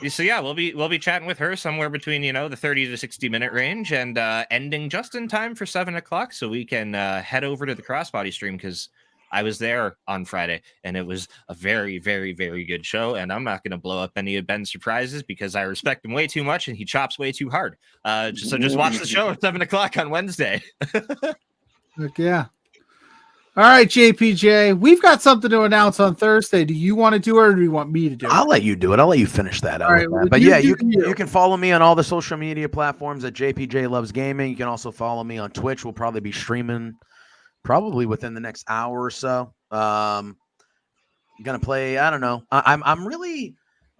So yeah, we'll be chatting with her somewhere between the 30 to 60 minute range, and ending just in time for 7 o'clock, so we can head over to the Crossbody stream, because I was there on Friday and it was a very, very, very good show. And I'm not going to blow up any of Ben's surprises because I respect him way too much and he chops way too hard. So just watch the show at 7 o'clock on Wednesday. Heck yeah. All right, JPJ, we've got something to announce on Thursday. Do you want to do it, or do you want me to do it? I'll let you do it. I'll let you finish that out. Right, but yeah, you can follow me on all the social media platforms at JPJ Loves Gaming. You can also follow me on Twitch. We'll probably be streaming probably within the next hour or so. I'm gonna play. I don't know. I've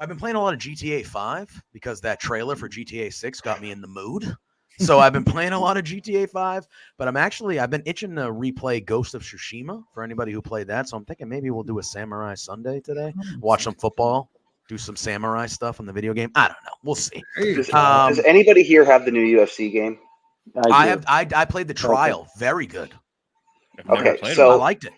been playing a lot of GTA 5 because that trailer for GTA 6 got me in the mood. So I've been playing a lot of GTA 5, but I've been itching to replay Ghost of Tsushima for anybody who played that. So I'm thinking maybe we'll do a Samurai Sunday today, watch some football, do some samurai stuff on the video game. I don't know. We'll see. Does anybody here have the new UFC game? I played the trial. Very good. Okay, so I liked it.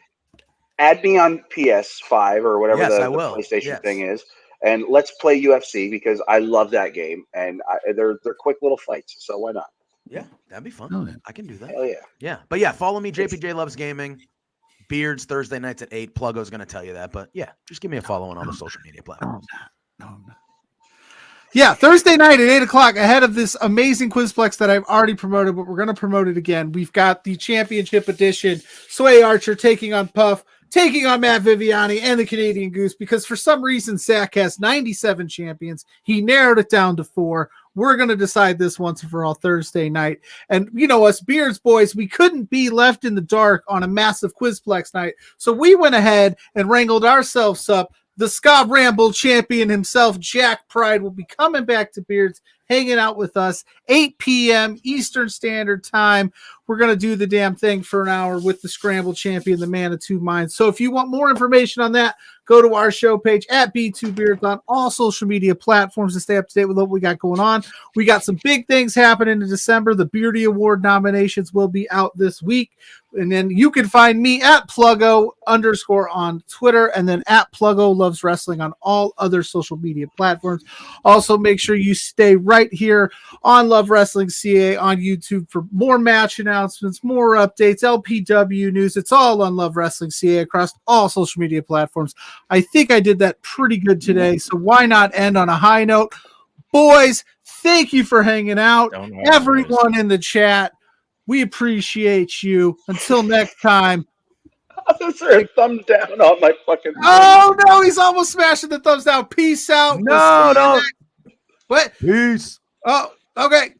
Add me on PS5 or whatever the PlayStation thing is, and let's play UFC because I love that game, and they're quick little fights, so why not? Yeah, that'd be fun. Oh, yeah. I can do that. Hell yeah. Yeah, but yeah, follow me, JPJ Loves Gaming. Beards Thursday nights at 8. Pluggo's going to tell you that, but yeah, just give me a follow on all the social media platforms. No. Yeah, Thursday night at 8 o'clock, ahead of this amazing Quizplex that I've already promoted, but we're going to promote it again. We've got the championship edition, Sway Archer taking on Puff, taking on Matt Viviani and the Canadian Goose, because for some reason Zach has 97 champions. He narrowed it down to 4. We're going to decide this once and for all Thursday night. And us Beards boys, we couldn't be left in the dark on a massive Quizplex night. So we went ahead and wrangled ourselves up. The Ska Ramble champion himself, Jack Pride, will be coming back to Beards, hanging out with us, 8 p.m. Eastern Standard Time. We're going to do the damn thing for an hour with the Scramble champion, the man of two minds. So if you want more information on that, go to our show page at B2Beards on all social media platforms to stay up to date with what we got going on. We got some big things happening in December. The Beardy Award nominations will be out this week. And then you can find me at PLUGGO _ on Twitter, and then at PLUGGO Loves Wrestling on all other social media platforms. Also, make sure you stay right here on Love Wrestling CA on YouTube for more match announcements, more updates, LPW news. It's all on Love Wrestling CA across all social media platforms. I think I did that pretty good today, so why not end on a high note? Boys, thank you for hanging out. Everyone in the chat, we appreciate you. Until next time. Is there a thumb down on my fucking thing? Oh, no, he's almost smashing the thumbs down. Peace out. No. What? Peace. Oh, okay.